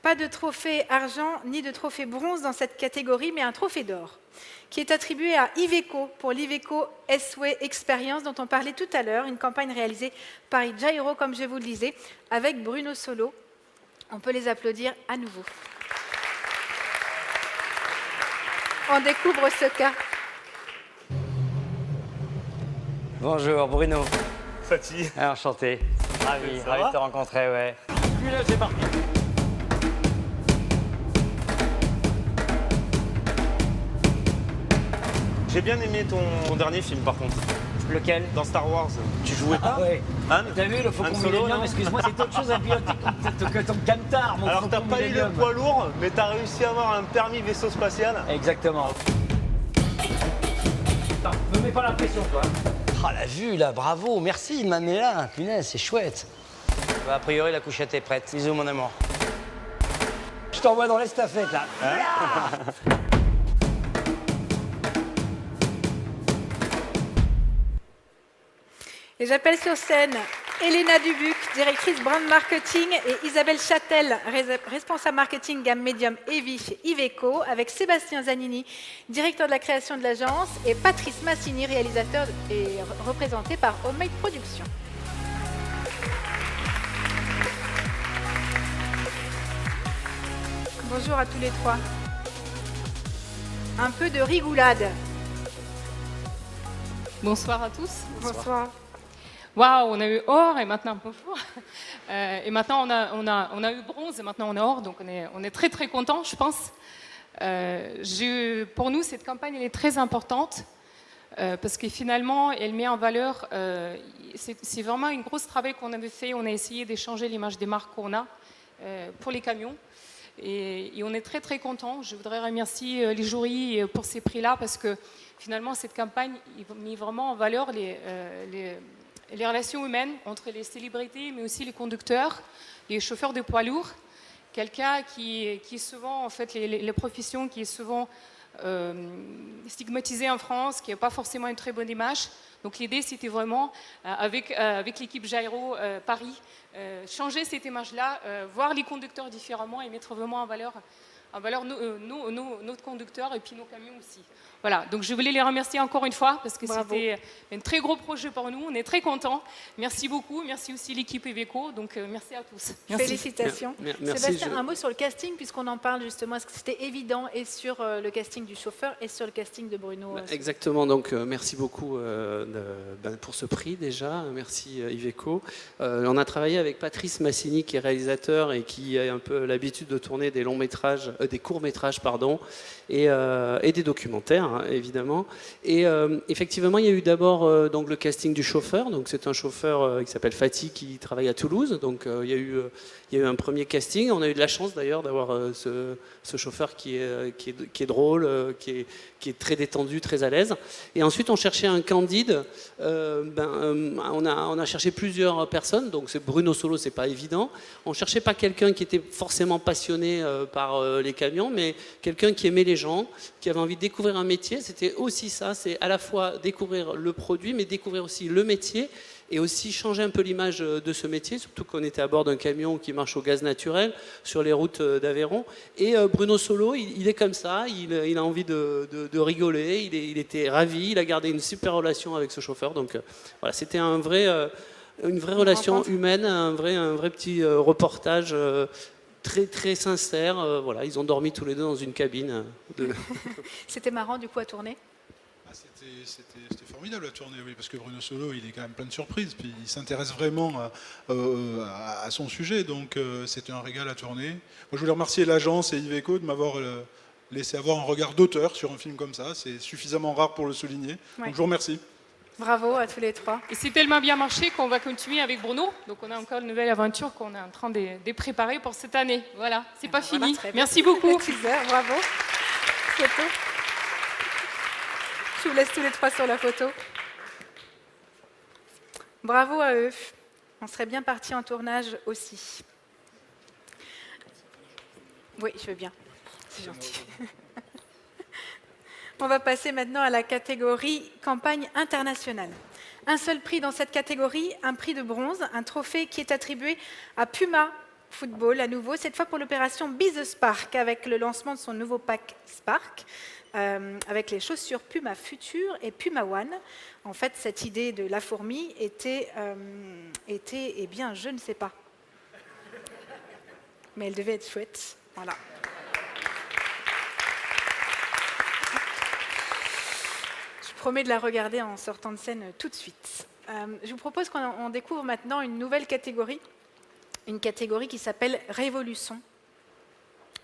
Pas de trophée argent ni de trophée bronze dans cette catégorie, mais un trophée d'or, qui est attribué à Iveco pour l'Iveco S-Way Experience dont on parlait tout à l'heure, une campagne réalisée par Jairo, comme je vous le disais, avec Bruno Solo. On peut les applaudir à nouveau. On découvre ce cas.
Bonjour Bruno.
Fatih.
Enchanté. Ravi de te rencontrer, ouais.
Puis là, c'est parti. J'ai bien aimé ton dernier film par contre.
Lequel?
Dans Star Wars. Tu jouais pas?
Ouais.
Han?
T'as vu le Faucon Millenium? Excuse-moi, c'est autre chose à piloter que ton camtar, mon
Alors
Faucon
t'as pas eu le
Millenium.
poids lourd, mais t'as réussi à avoir un permis vaisseau spatial.
Exactement. Attends, me mets pas la pression, toi.
Ah, la vue, là, bravo, merci de m'amener là. Punaise, c'est chouette. Bah, a priori, la couchette est prête. Bisous, mon amour.
Je t'envoie dans l'estafette, là.
Et j'appelle sur scène Elena Dubuc, directrice brand marketing, et Isabelle Châtel, responsable marketing gamme médium EVI chez Iveco, avec Sébastien Zanini, directeur de la création de l'agence, et Patrice Massini, réalisateur et représenté par Homemade Productions. Bonjour à tous les trois. Un peu de rigoulade.
Bonsoir à tous.
Bonsoir.
Waouh, on a eu or et maintenant bonjour. Et maintenant on a eu bronze et maintenant on a or, donc on est très très contents, je pense. Pour nous, cette campagne elle est très importante parce que finalement elle met en valeur. C'est vraiment une grosse travail qu'on avait fait. On a essayé d'échanger l'image des marques qu'on a pour les camions. Et on est très très contents. Je voudrais remercier les jurys pour ces prix-là parce que finalement cette campagne met vraiment en valeur les relations humaines entre les célébrités, mais aussi les conducteurs, les chauffeurs de poids lourds. Quelqu'un qui est souvent, en fait, les professions qui est souvent stigmatisée en France, qui n'a pas forcément une très bonne image. Donc l'idée, c'était vraiment, avec l'équipe Jairo Paris, changer cette image-là, voir les conducteurs différemment et mettre vraiment en valeur notre conducteur et puis nos camions aussi. Voilà, donc je voulais les remercier encore une fois parce que
Bravo.
c'était un très gros projet pour nous. On est très contents. Merci beaucoup. Merci aussi l'équipe Iveco. Donc merci à tous. Merci.
Félicitations.
Merci,
Sébastien, un mot sur le casting, puisqu'on en parle justement. Est-ce que c'était évident et sur le casting du chauffeur et sur le casting de Bruno
Exactement, donc merci beaucoup pour ce prix déjà, merci Iveco. On a travaillé avec Patrice Massini qui est réalisateur et qui a un peu l'habitude de tourner des longs métrages, des courts métrages pardon, et des documentaires hein, évidemment. Et effectivement il y a eu d'abord donc le casting du chauffeur, donc c'est un chauffeur qui s'appelle Fatih qui travaille à Toulouse, donc il y a eu un premier casting. On a eu de la chance d'ailleurs d'avoir ce chauffeur qui est drôle, qui est très détendu, très à l'aise. Et ensuite, on cherchait un candide. On a cherché plusieurs personnes. Donc, c'est Bruno Solo, c'est pas évident. On cherchait pas quelqu'un qui était forcément passionné par les camions, mais quelqu'un qui aimait les gens, qui avait envie de découvrir un métier. C'était aussi ça. C'est à la fois découvrir le produit, mais découvrir aussi le métier. Et aussi changer un peu l'image de ce métier, surtout qu'on était à bord d'un camion qui marche au gaz naturel sur les routes d'Aveyron. Et Bruno Solo, il est comme ça, il a envie de rigoler, il était ravi, il a gardé une super relation avec ce chauffeur. Donc voilà, c'était une vraie relation humaine, un vrai petit reportage très, très sincère. Voilà, ils ont dormi tous les deux dans une cabine.
C'était marrant du coup à tourner.
C'était formidable à tourner, oui, parce que Bruno Solo, il est quand même plein de surprises, puis il s'intéresse vraiment à son sujet, donc c'était un régal à tourner. Moi, je voulais remercier l'agence et Iveco de m'avoir laissé avoir un regard d'auteur sur un film comme ça, c'est suffisamment rare pour le souligner,
Ouais.
donc je vous remercie.
Bravo à tous les trois.
Et c'est tellement bien marché qu'on va continuer avec Bruno. Donc on a encore une nouvelle aventure qu'on est en train de préparer pour cette année. Voilà, c'est pas fini.
Très bien.
Merci beaucoup.
Teaser, bravo. Photo. Je vous laisse tous les trois sur la photo. Bravo à eux. On serait bien partis en tournage aussi. Oui, je veux bien. C'est gentil. On va passer maintenant à la catégorie campagne internationale. Un seul prix dans cette catégorie, un prix de bronze, un trophée qui est attribué à Puma Football à nouveau, cette fois pour l'opération Be the Spark, avec le lancement de son nouveau pack Spark, avec les chaussures Puma Future et Puma One. En fait, cette idée de la fourmi était eh bien, je ne sais pas. Mais elle devait être chouette. Voilà. Je promets de la regarder en sortant de scène tout de suite. Je vous propose qu'on découvre maintenant une nouvelle catégorie. Une catégorie qui s'appelle Révolution.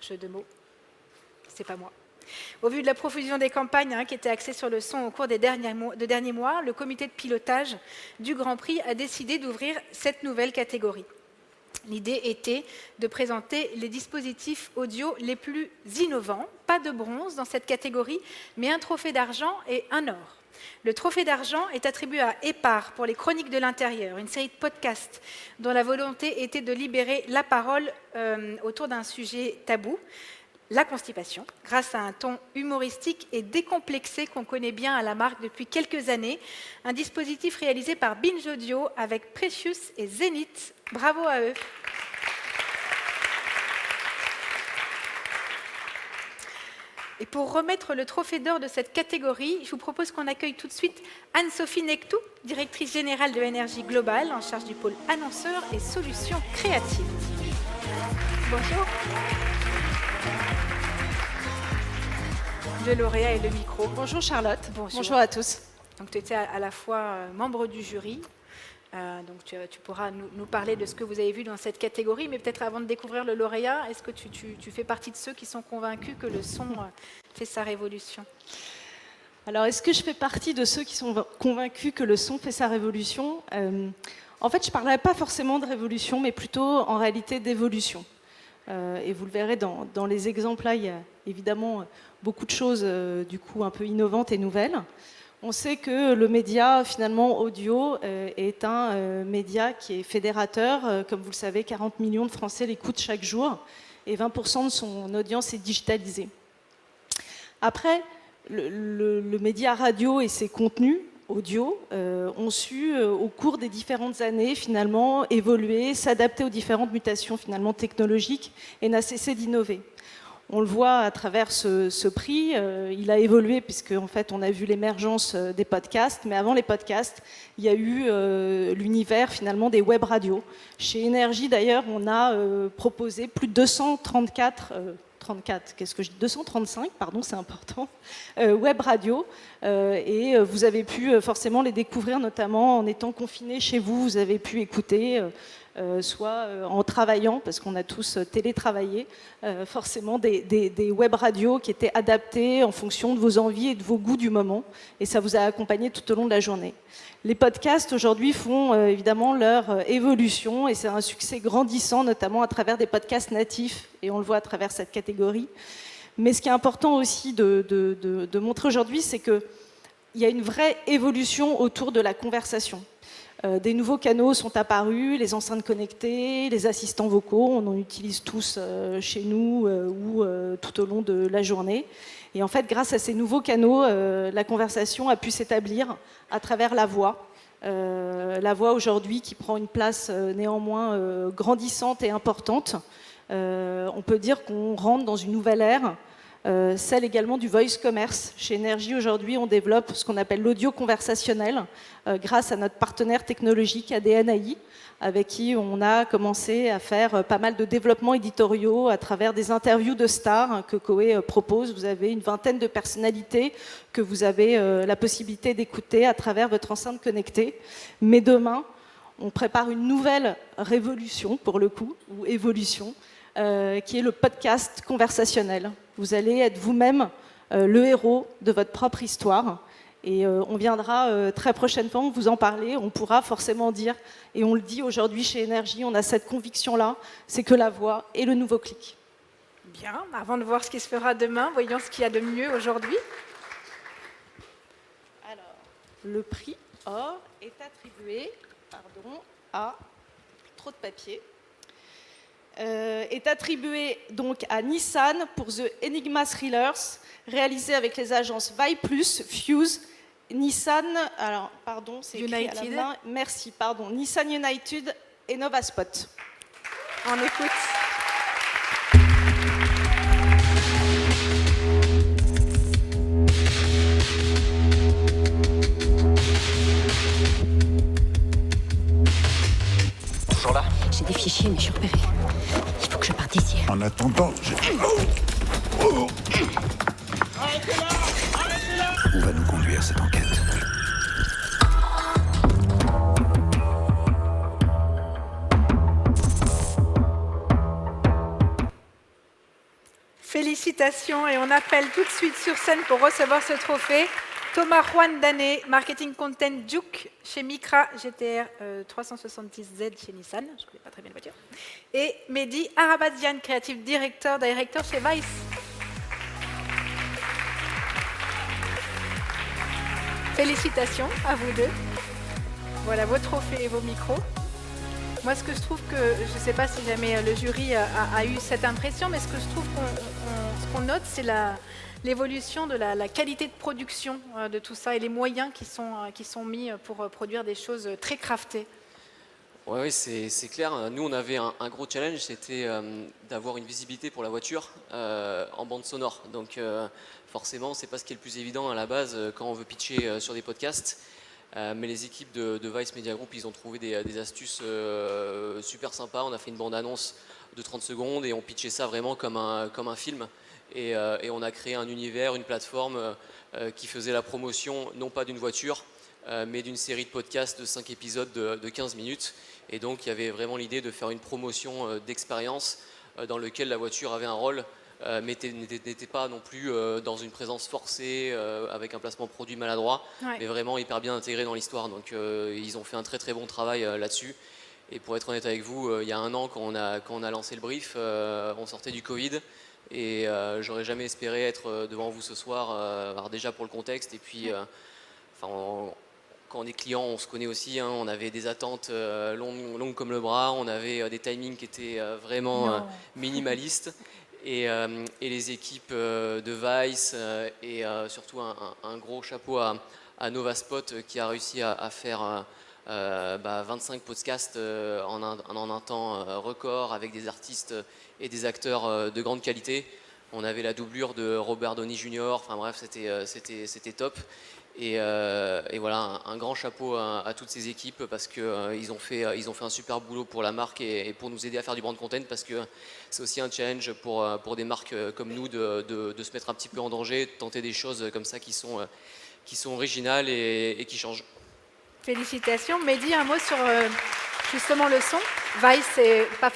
Jeu de mots. C'est pas moi. Au vu de la profusion des campagnes qui étaient axées sur le son au cours des derniers mois, le comité de pilotage du Grand Prix a décidé d'ouvrir cette nouvelle catégorie. L'idée était de présenter les dispositifs audio les plus innovants. Pas de bronze dans cette catégorie, mais un trophée d'argent et un or. Le trophée d'argent est attribué à Épar pour les Chroniques de l'Intérieur, une série de podcasts dont la volonté était de libérer la parole autour d'un sujet tabou, la constipation, grâce à un ton humoristique et décomplexé qu'on connaît bien à la marque depuis quelques années. Un dispositif réalisé par Binge Audio avec Precious et Zénith. Bravo à eux. Et pour remettre le trophée d'or de cette catégorie, je vous propose qu'on accueille tout de suite Anne-Sophie Nectou, directrice générale de Énergie Globale, en charge du pôle annonceurs et solutions créatives. Bonjour. Le lauréat et le micro.
Bonjour Charlotte.
Bonjour
à tous.
Donc tu étais à la fois membre du jury, donc tu pourras nous parler de ce que vous avez vu dans cette catégorie, mais peut-être avant de découvrir le lauréat, est-ce que tu fais partie de ceux qui sont convaincus que le son fait sa révolution ?
Alors, est-ce que je fais partie de ceux qui sont convaincus que le son fait sa révolution ? En fait, je ne parlerai pas forcément de révolution, mais plutôt en réalité d'évolution. Et vous le verrez dans les exemples là, il y a évidemment beaucoup de choses du coup un peu innovantes et nouvelles. On sait que le média finalement audio est un média qui est fédérateur. Comme vous le savez, 40 millions de Français l'écoutent chaque jour et 20% de son audience est digitalisée. Après, le média radio et ses contenus audio ont su, au cours des différentes années, finalement, évoluer, s'adapter aux différentes mutations finalement technologiques et n'a cessé d'innover. On le voit à travers ce prix, il a évolué puisque en fait on a vu l'émergence des podcasts, mais avant les podcasts, il y a eu l'univers finalement des web radios. Chez Énergie d'ailleurs, on a proposé plus de 235, pardon, c'est important, web radio, et vous avez pu forcément les découvrir, notamment en étant confinés chez vous, vous avez pu écouter, soit en travaillant, parce qu'on a tous télétravaillé, forcément des web radios qui étaient adaptées en fonction de vos envies et de vos goûts du moment, et ça vous a accompagné tout au long de la journée. Les podcasts aujourd'hui font évidemment leur évolution et c'est un succès grandissant, notamment à travers des podcasts natifs, et on le voit à travers cette catégorie. Mais ce qui est important aussi de montrer aujourd'hui, c'est qu'il y a une vraie évolution autour de la conversation. Des nouveaux canaux sont apparus, les enceintes connectées, les assistants vocaux, on en utilise tous chez nous ou tout au long de la journée. Et en fait, grâce à ces nouveaux canaux, la conversation a pu s'établir à travers la voix. La voix aujourd'hui qui prend une place néanmoins grandissante et importante. On peut dire qu'on rentre dans une nouvelle ère, celle également du voice commerce. Chez Énergie aujourd'hui, on développe ce qu'on appelle l'audio conversationnel grâce à notre partenaire technologique ADN-AI, avec qui on a commencé à faire pas mal de développements éditoriaux à travers des interviews de stars que Koé propose. Vous avez une vingtaine de personnalités que vous avez la possibilité d'écouter à travers votre enceinte connectée. Mais demain, on prépare une nouvelle révolution, pour le coup, ou évolution, qui est le podcast conversationnel. Vous allez être vous-même le héros de votre propre histoire. Et on viendra très prochainement vous en parler. On pourra forcément dire, et on le dit aujourd'hui chez Énergie, on a cette conviction-là, c'est que la voix est le nouveau clic.
Bien, avant de voir ce qui se fera demain, voyons ce qu'il y a de mieux aujourd'hui.
Alors, le prix or est attribué, à trop de papier. Est attribué donc à Nissan pour The Enigma Thrillers, réalisé avec les agences Vibe+, Fuse, Nissan, alors pardon, c'est écrit à la main, merci, pardon, Nissan United et Novaspot.
On écoute.
Toujours là? J'ai des fichiers, mais je suis repérée. Il faut que je parte d'ici.
En attendant, Où va nous conduire cette enquête?
Félicitations et on appelle tout de suite sur scène pour recevoir ce trophée Thomas Juan Danet, Marketing Content Duke chez Micra GTR 370Z chez Nissan, je ne connais pas très bien la voiture, et Mehdi Arabadian, Creative Director chez Vice. Félicitations à vous deux. Voilà vos trophées et vos micros. Moi, ce que je trouve que, je ne sais pas si jamais le jury a eu cette impression, mais ce que je trouve qu'on note, c'est l'évolution de la qualité de production de tout ça et les moyens qui sont mis pour produire des choses très craftées.
Oui, c'est clair. Nous, on avait un gros challenge, c'était d'avoir une visibilité pour la voiture en bande sonore. Donc, forcément, c'est pas ce qui est le plus évident à la base quand on veut pitcher sur des podcasts. Mais les équipes de Vice Media Group, ils ont trouvé des astuces super sympas. On a fait une bande-annonce de 30 secondes et on pitchait ça vraiment comme un film. Et on a créé un univers, une plateforme qui faisait la promotion, non pas d'une voiture, mais d'une série de podcasts de 5 épisodes de 15 minutes. Et donc, il y avait vraiment l'idée de faire une promotion d'expérience dans laquelle la voiture avait un rôle, mais n'était pas non plus dans une présence forcée, avec un placement produit maladroit, mais vraiment hyper bien intégré dans l'histoire. Donc, ils ont fait un très très bon travail là-dessus. Et pour être honnête avec vous, il y a un an, quand on a lancé le brief, on sortait du Covid. Et j'aurais jamais espéré être devant vous ce soir, alors déjà pour le contexte, et puis quand on est client, on se connaît aussi, hein, on avait des attentes longues comme le bras, on avait des timings qui étaient vraiment minimalistes, et les équipes de Vice, et surtout un gros chapeau à Novaspot qui a réussi à faire 25 podcasts en un temps record avec des artistes et des acteurs de grande qualité. On avait la doublure de Robert Downey Jr. Enfin bref, c'était top. Et voilà, un grand chapeau à toutes ces équipes parce qu'ils ont fait un super boulot pour la marque et pour nous aider à faire du brand content, parce que c'est aussi un challenge pour des marques comme nous de se mettre un petit peu en danger, de tenter des choses comme ça qui sont originales et qui changent.
Félicitations. Mehdi, un mot sur justement le son. Vice n'est pas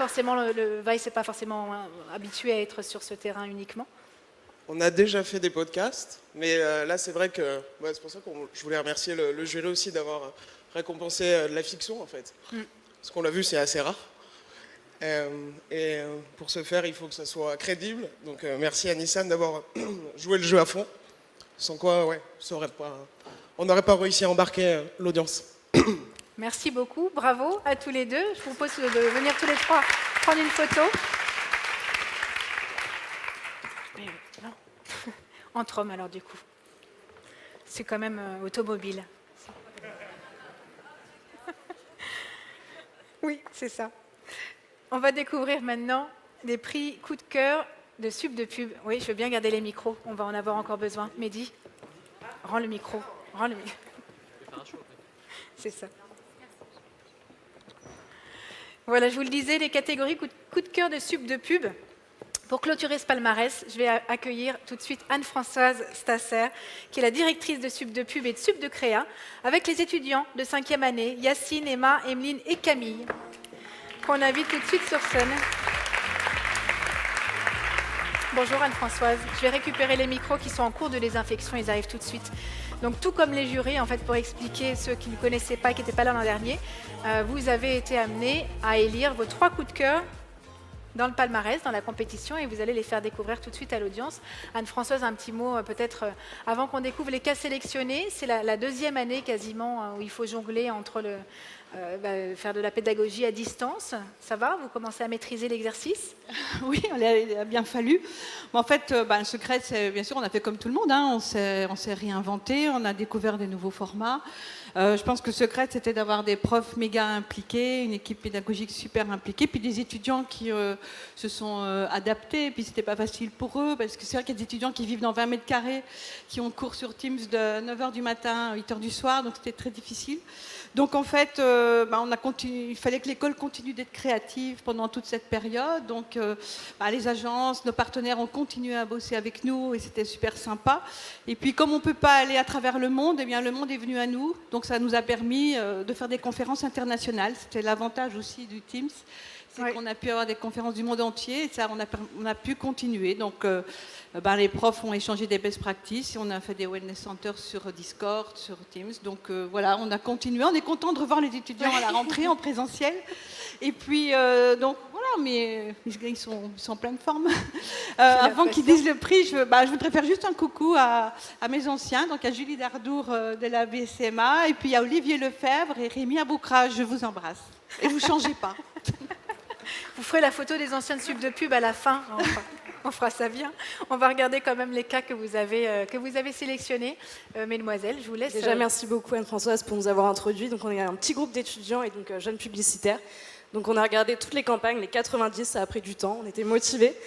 forcément, habitué à être sur ce terrain uniquement.
On a déjà fait des podcasts, mais là c'est vrai que c'est pour ça que je voulais remercier le jury aussi d'avoir récompensé de la fiction en fait. Parce qu'on l'a vu, c'est assez rare. Et pour ce faire, il faut que ça soit crédible. Donc merci à Nissan d'avoir joué le jeu à fond. Sans quoi, on n'aurait pas réussi à embarquer l'audience.
Merci beaucoup, bravo à tous les deux. Je vous propose de venir tous les trois prendre une photo. Entre hommes alors du coup. C'est quand même automobile. Oui, c'est ça. On va découvrir maintenant des prix coup de cœur de sub de pub. Oui, je veux bien garder les micros, on va en avoir encore besoin. Mehdi, rends le micro. C'est ça. Voilà, je vous le disais, les catégories coup de cœur de sub de pub. Pour clôturer ce palmarès, je vais accueillir tout de suite Anne-Françoise Stasser, qui est la directrice de sub de pub et de sub de créa, avec les étudiants de 5e année, Yacine, Emma, Emeline et Camille, qu'on invite tout de suite sur scène. Bonjour Anne-Françoise, je vais récupérer les micros qui sont en cours de désinfection, ils arrivent tout de suite. Donc tout comme les jurys, en fait, pour expliquer ceux qui ne connaissaient pas, qui n'étaient pas là l'an dernier, vous avez été amenés à élire vos 3 coups de cœur dans le palmarès, dans la compétition, et vous allez les faire découvrir tout de suite à l'audience. Anne-Françoise, un petit mot peut-être avant qu'on découvre les cas sélectionnés. C'est la 2e année quasiment où il faut jongler entre faire de la pédagogie à distance. Ça va? Vous commencez à maîtriser l'exercice?
Oui, il a bien fallu. En fait, le secret, c'est bien sûr, on a fait comme tout le monde. On s'est réinventé, on a découvert des nouveaux formats. Je pense que le secret, c'était d'avoir des profs méga impliqués, une équipe pédagogique super impliquée, puis des étudiants qui se sont adaptés. Puis c'était pas facile pour eux, parce que c'est vrai qu'il y a des étudiants qui vivent dans 20 mètres carrés, qui ont cours sur Teams de 9h du matin à 8h du soir, donc c'était très difficile. Donc en fait, il fallait que l'école continue d'être créative pendant toute cette période. Donc les agences, nos partenaires ont continué à bosser avec nous et c'était super sympa. Et puis comme on ne peut pas aller à travers le monde, eh bien, le monde est venu à nous. Donc ça nous a permis de faire des conférences internationales. C'était l'avantage aussi du Teams. C'est qu'on a pu avoir des conférences du monde entier et ça, on a pu continuer. Donc, les profs ont échangé des best practices et on a fait des wellness centers sur Discord, sur Teams. Donc, voilà, on a continué. On est content de revoir les étudiants à la rentrée en présentiel. Et puis, donc, voilà, mais ils sont en pleine forme. Avant qu'ils disent le prix, je voudrais faire juste un coucou à mes anciens, donc à Julie Dardour de la BCMA, et puis à Olivier Lefebvre et Rémi Aboukra. Je vous embrasse. Et vous ne changez pas.
Vous ferez la photo des anciennes subs de pub à la fin. On fera ça bien. On va regarder quand même les cas que vous avez sélectionnés. Mesdemoiselles, je vous laisse.
Déjà, merci beaucoup Anne-Françoise pour nous avoir introduits. Donc, on est un petit groupe d'étudiants et donc jeunes publicitaires. Donc, on a regardé toutes les campagnes, les 90, ça a pris du temps. On était motivés.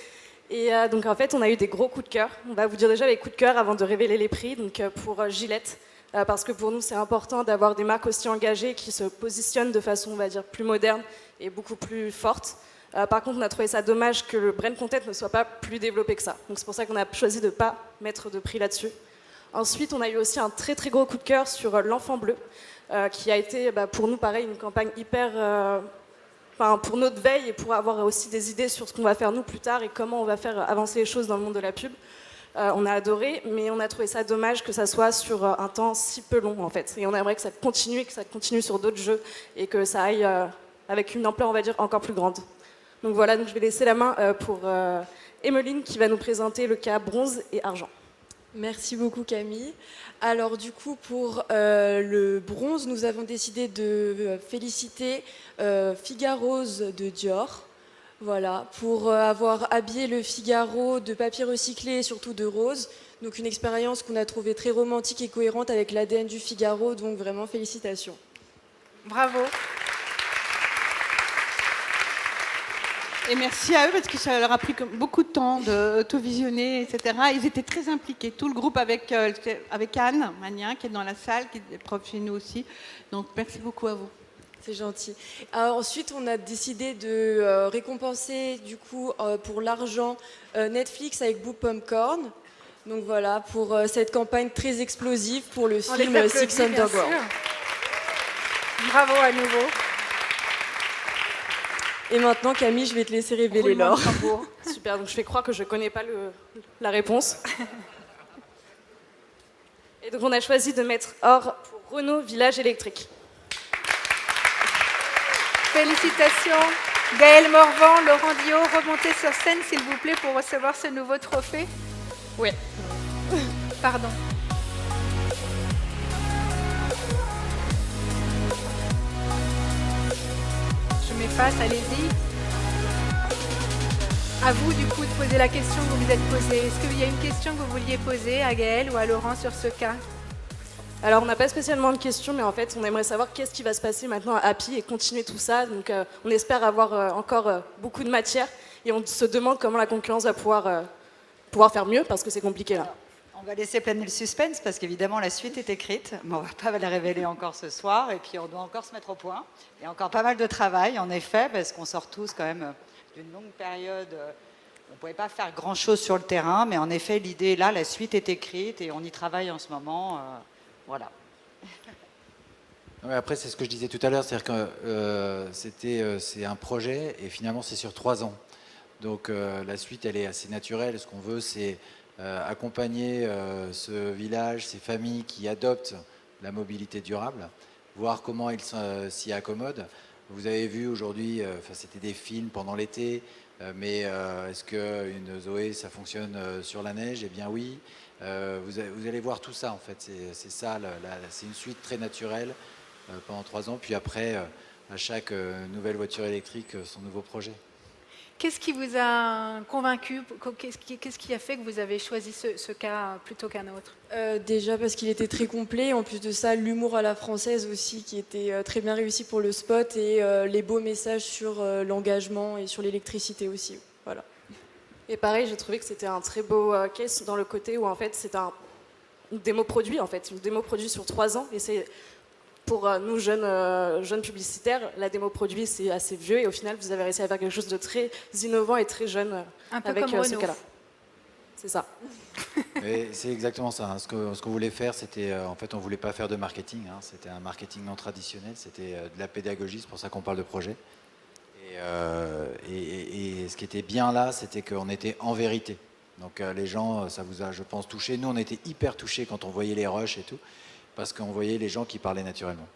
Et donc, en fait, on a eu des gros coups de cœur. On va vous dire déjà les coups de cœur avant de révéler les prix. Donc, pour Gillette, parce que pour nous, c'est important d'avoir des marques aussi engagées qui se positionnent de façon, on va dire, plus moderne et beaucoup plus forte. Par contre, on a trouvé ça dommage que le brand content ne soit pas plus développé que ça. Donc c'est pour ça qu'on a choisi de ne pas mettre de prix là-dessus. Ensuite, on a eu aussi un très très gros coup de cœur sur l'Enfant Bleu, qui a été pour nous, pareil, une campagne hyper... pour notre veille et pour avoir aussi des idées sur ce qu'on va faire nous plus tard et comment on va faire avancer les choses dans le monde de la pub. On a adoré, mais on a trouvé ça dommage que ça soit sur un temps si peu long en fait. Et on aimerait que ça continue sur d'autres jeux et que ça aille avec une ampleur, on va dire, encore plus grande. Donc voilà, donc je vais laisser la main pour Emeline qui va nous présenter le cas bronze et argent.
Merci beaucoup Camille. Alors du coup pour le bronze, nous avons décidé de féliciter Figarose de Dior. Voilà, pour avoir habillé le Figaro de papier recyclé et surtout de rose. Donc une expérience qu'on a trouvée très romantique et cohérente avec l'ADN du Figaro, donc vraiment félicitations.
Bravo.
Et merci à eux parce que ça leur a pris beaucoup de temps d'auto-visionner, etc. Ils étaient très impliqués. Tout le groupe avec Anne Magnin qui est dans la salle, qui est prof chez nous aussi. Donc merci beaucoup à vous.
C'est gentil. Ensuite, on a décidé de récompenser du coup pour l'argent Netflix avec Blue Popcorn. Donc voilà, pour cette campagne très explosive pour le film Six Underground.
Bravo à nouveau.
Et maintenant, Camille, je vais te laisser révéler l'or.
Super, donc je vais croire que je ne connais pas la réponse. Et donc on a choisi de mettre or pour Renault Village électrique.
Félicitations. Gaël Morvan, Laurent Dio, remontez sur scène s'il vous plaît pour recevoir ce nouveau trophée.
Oui.
Pardon. Je m'efface, allez-y. À vous du coup de poser la question que vous vous êtes posée. Est-ce qu'il y a une question que vous vouliez poser à Gaël ou à Laurent sur ce cas?
Alors on n'a pas spécialement de questions, mais en fait on aimerait savoir qu'est-ce qui va se passer maintenant à Happy et continuer tout ça. Donc on espère avoir encore beaucoup de matière et on se demande comment la concurrence va pouvoir faire mieux parce que c'est compliqué là.
On va laisser planer le suspense parce qu'évidemment la suite est écrite, mais on ne va pas la révéler encore ce soir et puis on doit encore se mettre au point. Il y a encore pas mal de travail en effet parce qu'on sort tous quand même d'une longue période. On ne pouvait pas faire grand-chose sur le terrain, mais en effet l'idée est là, la suite est écrite et on y travaille en ce moment. Voilà.
Ouais, après, c'est ce que je disais tout à l'heure, c'est-à-dire que c'est un projet et finalement c'est sur 3 ans. Donc la suite, elle est assez naturelle. Ce qu'on veut, c'est accompagner ce village, ces familles qui adoptent la mobilité durable, voir comment ils s'y accommodent. Vous avez vu aujourd'hui, c'était des films pendant l'été, mais est-ce qu'une Zoé, ça fonctionne sur la neige? Eh bien oui. Vous allez voir tout ça en fait, c'est ça, c'est une suite très naturelle pendant 3 ans, puis après à chaque nouvelle voiture électrique son nouveau projet.
Qu'est-ce qui vous a convaincu? Qu'est-ce qui a fait que vous avez choisi ce cas plutôt qu'un autre?
Déjà parce qu'il était très complet, en plus de ça l'humour à la française aussi qui était très bien réussi pour le spot et les beaux messages sur l'engagement et sur l'électricité aussi. Voilà.
Et pareil, j'ai trouvé que c'était un très beau case dans le côté où en fait c'est une démo produit en fait, une démo produit sur 3 ans et c'est pour nous jeunes publicitaires, la démo produit c'est assez vieux et au final vous avez réussi à faire quelque chose de très innovant et très jeune avec ce cas-là. C'est ça.
C'est exactement ça. Hein. Ce qu'on voulait faire, c'était en fait on voulait pas faire de marketing. Hein. C'était un marketing non traditionnel. C'était de la pédagogie. C'est pour ça qu'on parle de projet. Et ce qui était bien là, c'était qu'on était en vérité. Donc les gens, ça vous a, je pense, touché. Nous, on était hyper touchés quand on voyait les rushs et tout, parce qu'on voyait les gens qui parlaient naturellement.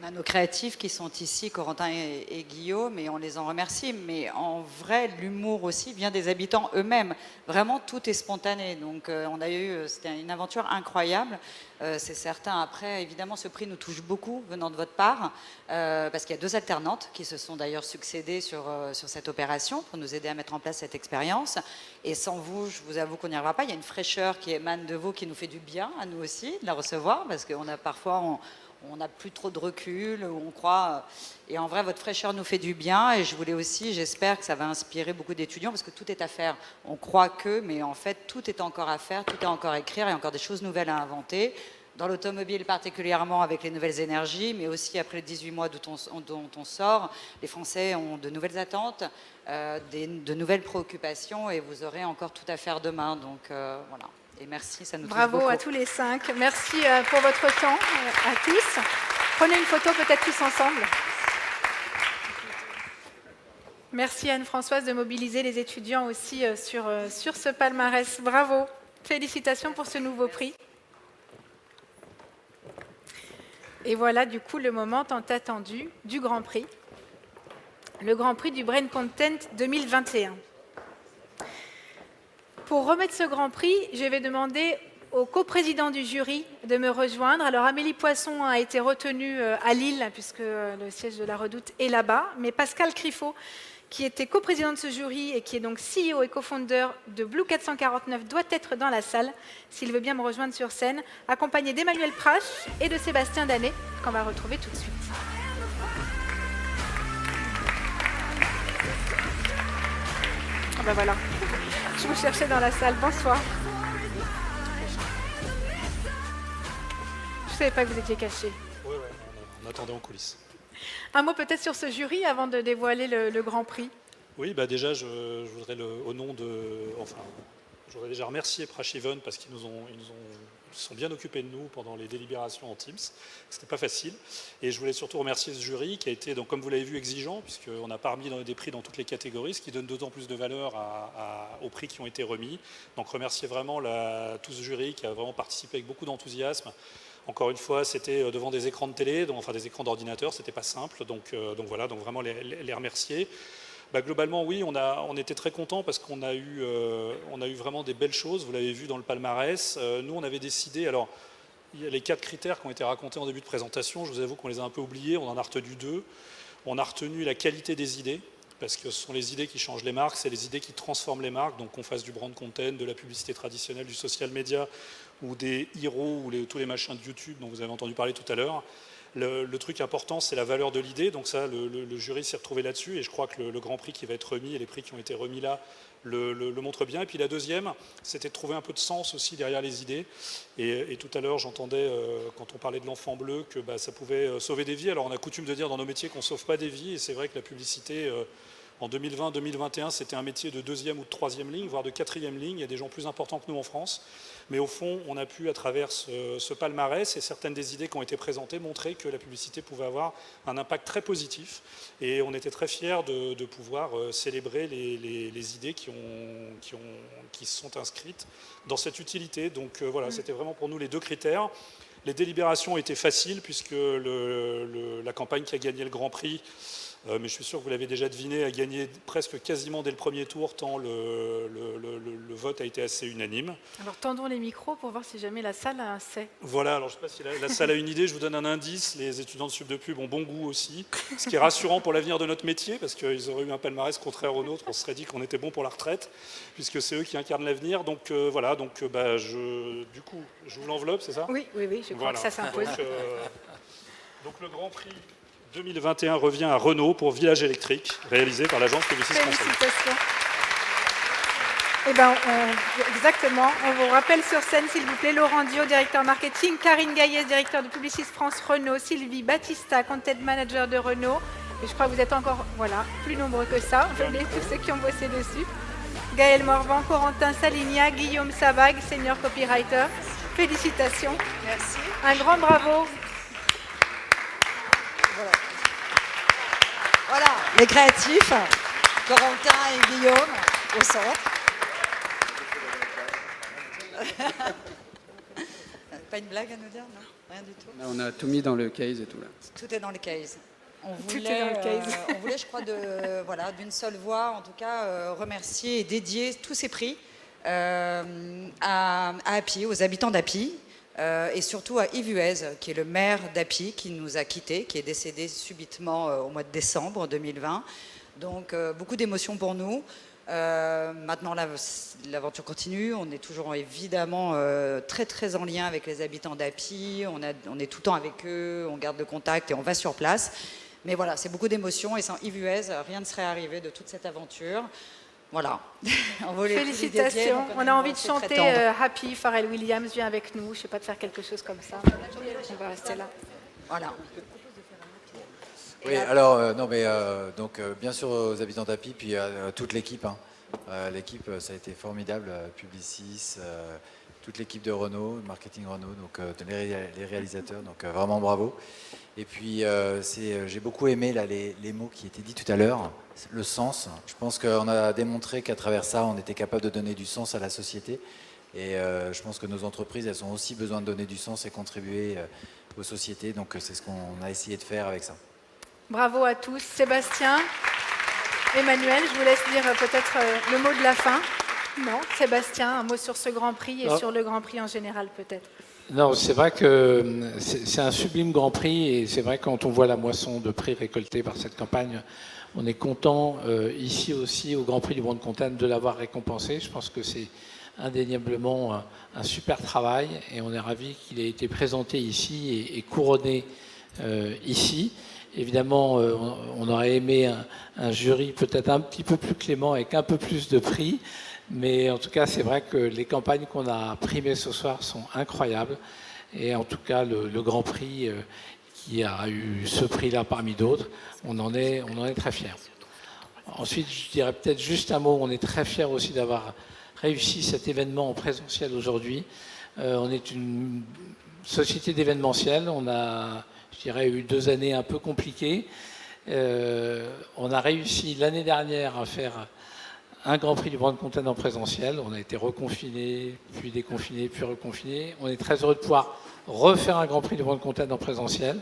On a nos créatifs qui sont ici, Corentin et Guillaume, et on les en remercie. Mais en vrai, l'humour aussi vient des habitants eux-mêmes. Vraiment, tout est spontané. Donc, on a eu, c'était une aventure incroyable. C'est certain. Après, évidemment, ce prix nous touche beaucoup venant de votre part, parce qu'il y a 2 alternantes qui se sont d'ailleurs succédées sur cette opération pour nous aider à mettre en place cette expérience. Et sans vous, je vous avoue qu'on n'y arrivera pas. Il y a une fraîcheur qui émane de vous, qui nous fait du bien à nous aussi de la recevoir, parce qu'on a parfois on n'a plus trop de recul, on croit. Et en vrai, votre fraîcheur nous fait du bien. Et je voulais aussi, j'espère que ça va inspirer beaucoup d'étudiants, parce que tout est à faire. On croit que, mais en fait, tout est encore à faire, tout est encore à écrire, il y a encore des choses nouvelles à inventer. Dans l'automobile particulièrement avec les nouvelles énergies, mais aussi après les 18 mois dont on sort, les Français ont de nouvelles attentes, de nouvelles préoccupations, et vous aurez encore tout à faire demain. Donc voilà. Et merci, ça nous touche beaucoup.
Bravo à tous les 5. Merci pour votre temps à tous. Prenez une photo peut-être tous ensemble. Merci Anne-Françoise de mobiliser les étudiants aussi sur ce palmarès. Bravo. Félicitations pour ce nouveau prix. Et voilà du coup le moment tant attendu du Grand Prix. Le Grand Prix du Brain Content 2021. Pour remettre ce Grand Prix, je vais demander au coprésident du jury de me rejoindre. Alors Amélie Poisson a été retenue à Lille, puisque le siège de la Redoute est là-bas, mais Pascal Criffo, qui était coprésident de ce jury et qui est donc CEO et co-founder de Blue 449, doit être dans la salle, s'il veut bien me rejoindre sur scène, accompagné d'Emmanuel Prache et de Sébastien Danet, qu'on va retrouver tout de suite. Ah ben voilà, je vous cherchais dans la salle. Bonsoir. Je ne savais pas que vous étiez caché.
Oui, on attendait en coulisses.
Un mot peut-être sur ce jury avant de dévoiler le Grand Prix.
Oui, bah déjà, je voudrais au nom de... Enfin, je voudrais déjà remercier Prachiven parce qu'ils se sont bien occupés de nous pendant les délibérations en Teams. C'était pas facile. Et je voulais surtout remercier ce jury qui a été, donc, comme vous l'avez vu, exigeant, puisqu'on n'a pas remis des prix dans toutes les catégories, ce qui donne d'autant plus de valeur aux prix qui ont été remis. Donc remercier vraiment tout ce jury qui a vraiment participé avec beaucoup d'enthousiasme. Encore une fois, c'était devant des écrans de télé, enfin des écrans d'ordinateur, c'était pas simple. Donc voilà, donc vraiment les remercier. Bah, globalement, oui, on était très contents parce qu'on a eu vraiment des belles choses. Vous l'avez vu dans le palmarès. Nous, on avait décidé. Alors, il y a les 4 critères qui ont été racontés en début de présentation. Je vous avoue qu'on les a un peu oubliés. On en a retenu 2. On a retenu la qualité des idées, parce que ce sont les idées qui changent les marques, c'est les idées qui transforment les marques. Donc, qu'on fasse du brand content, de la publicité traditionnelle, du social media, ou des heroes, ou tous les machins de YouTube dont vous avez entendu parler tout à l'heure. Le truc important, c'est la valeur de l'idée. Donc ça, le jury s'est retrouvé là-dessus. Et je crois que le Grand Prix qui va être remis et les prix qui ont été remis là le montrent bien. Et puis la deuxième, c'était de trouver un peu de sens aussi derrière les idées. Et tout à l'heure, j'entendais, quand on parlait de l'enfant bleu, que ça pouvait sauver des vies. Alors on a coutume de dire dans nos métiers qu'on ne sauve pas des vies. Et c'est vrai que la publicité... En 2020-2021, c'était un métier de 2e ou de 3e ligne, voire de 4e ligne. Il y a des gens plus importants que nous en France. Mais au fond, on a pu, à travers ce palmarès et certaines des idées qui ont été présentées, montrer que la publicité pouvait avoir un impact très positif. Et on était très fiers de pouvoir célébrer les idées qui sont inscrites dans cette utilité. Donc voilà, c'était vraiment pour nous les 2 critères. Les délibérations étaient faciles, puisque la campagne qui a gagné le Grand Prix, mais je suis sûr que vous l'avez déjà deviné, a gagné presque quasiment dès le premier tour, tant le vote a été assez unanime.
Alors tendons les micros pour voir si jamais la salle a un C.
Voilà, alors je ne sais pas si la salle a une idée, je vous donne un indice, les étudiants de Sup de Pub ont bon goût aussi, ce qui est rassurant pour l'avenir de notre métier, parce qu'ils auraient eu un palmarès contraire au nôtre, on se serait dit qu'on était bon pour la retraite, puisque c'est eux qui incarnent l'avenir. Donc voilà, du coup, je vous l'enveloppe, c'est ça?
Oui, je crois que ça s'impose.
Donc le Grand Prix 2021 revient à Renault pour Village électrique, réalisé par l'agence Publicis Conseil.
Félicitations. Eh bien, exactement. On vous rappelle sur scène, s'il vous plaît, Laurent Dio, directeur marketing, Karine Gaillet, directeur de Publicis France Renault, Sylvie Battista, content manager de Renault. Et je crois que vous êtes encore plus nombreux que ça. Venez, tous ceux qui ont bossé dessus. Gaël Morvan, Corentin Salignac, Guillaume Savag, senior copywriter. Félicitations.
Merci.
Un grand bravo.
Voilà, les créatifs, Corentin et Guillaume au centre. Pas une blague à nous dire, non? Rien du tout.
On a tout mis dans le case et tout là.
Tout est dans le case. On
Tout est dans le case.
on voulait, je crois, d'une seule voix, en tout cas, remercier et dédier tous ces prix à Appy, aux habitants d'Appy. Et surtout à Yves Huez, qui est le maire d'Appy, qui nous a quittés, qui est décédé subitement au mois de décembre 2020. Donc beaucoup d'émotions pour nous. Maintenant, l'aventure continue. On est toujours évidemment très très en lien avec les habitants d'Appy. On est tout le temps avec eux, on garde le contact et on va sur place. Mais voilà, c'est beaucoup d'émotions. Et sans Yves Huez, rien ne serait arrivé de toute cette aventure. Voilà.
Félicitations. On a envie de chanter Happy, Pharrell Williams, viens avec nous. Je ne sais pas, de faire quelque chose comme ça. On va rester là.
Voilà.
Oui, alors, donc, bien sûr aux habitants d'Appy, puis à toute l'équipe. L'équipe, ça a été formidable. Publicis, toute l'équipe de Renault, marketing Renault, donc les réalisateurs, donc vraiment bravo. Et puis, j'ai beaucoup aimé les mots qui étaient dits tout à l'heure, le sens. Je pense qu'on a démontré qu'à travers ça, on était capable de donner du sens à la société. Et je pense que nos entreprises, elles ont aussi besoin de donner du sens et contribuer aux sociétés. Donc, c'est ce qu'on a essayé de faire avec ça.
Bravo à tous. Sébastien, Emmanuel, je vous laisse dire peut-être le mot de la fin. Non, Sébastien, un mot sur ce Grand Prix et sur le Grand Prix en général peut-être.
Non, c'est vrai que c'est un sublime Grand Prix et c'est vrai que quand on voit la moisson de prix récoltée par cette campagne, on est content ici aussi au Grand Prix du Brand Content de l'avoir récompensé. Je pense que c'est indéniablement un super travail et on est ravis qu'il ait été présenté ici et couronné ici. Évidemment, on aurait aimé un jury peut-être un petit peu plus clément avec un peu plus de prix, mais en tout cas, c'est vrai que les campagnes qu'on a primées ce soir sont incroyables. Et en tout cas, le Grand Prix qui a eu ce prix-là parmi d'autres, on en est très fiers. Ensuite, je dirais peut-être juste un mot, on est très fiers aussi d'avoir réussi cet événement en présentiel aujourd'hui. On est une société d'événementiel, on a, je dirais, eu 2 années un peu compliquées. On a réussi l'année dernière à faire un Grand Prix du Brand Content en présentiel. On a été reconfiné, puis déconfiné, puis reconfiné. On est très heureux de pouvoir refaire un Grand Prix du Brand Content en présentiel.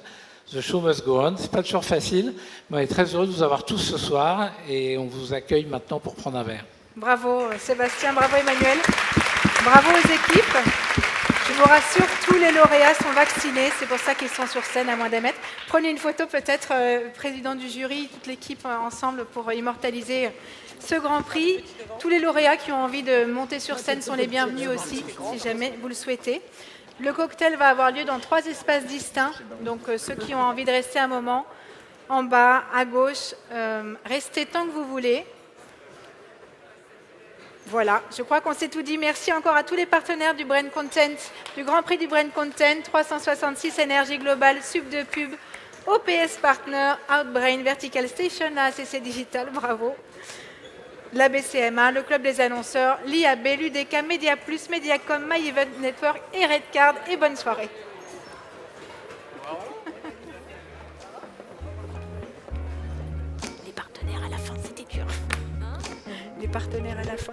The show must go on. C'est pas toujours facile, mais on est très heureux de vous avoir tous ce soir et on vous accueille maintenant pour prendre un verre.
Bravo Sébastien, bravo Emmanuel, bravo aux équipes. Je vous rassure, tous les lauréats sont vaccinés, c'est pour ça qu'ils sont sur scène à moins d'un mètre. Prenez une photo peut-être, président du jury, toute l'équipe ensemble pour immortaliser ce Grand Prix. Tous les lauréats qui ont envie de monter sur scène sont les bienvenus aussi, si jamais vous le souhaitez. Le cocktail va avoir lieu dans 3 espaces distincts, donc ceux qui ont envie de rester un moment, en bas, à gauche, restez tant que vous voulez. Voilà, je crois qu'on s'est tout dit. Merci encore à tous les partenaires du Brand Content, du Grand Prix du Brand Content, 366 Énergie Globale, Sub de Pub, OPS Partner, Outbrain, Vertical Station, ACC Digital, bravo. La BCMA, le Club des annonceurs, l'IAB, l'UDK, Media Plus, Mediacom, My Event Network et Redcard. Et bonne soirée. Les partenaires à la fin, c'était dur. Les partenaires à la fin.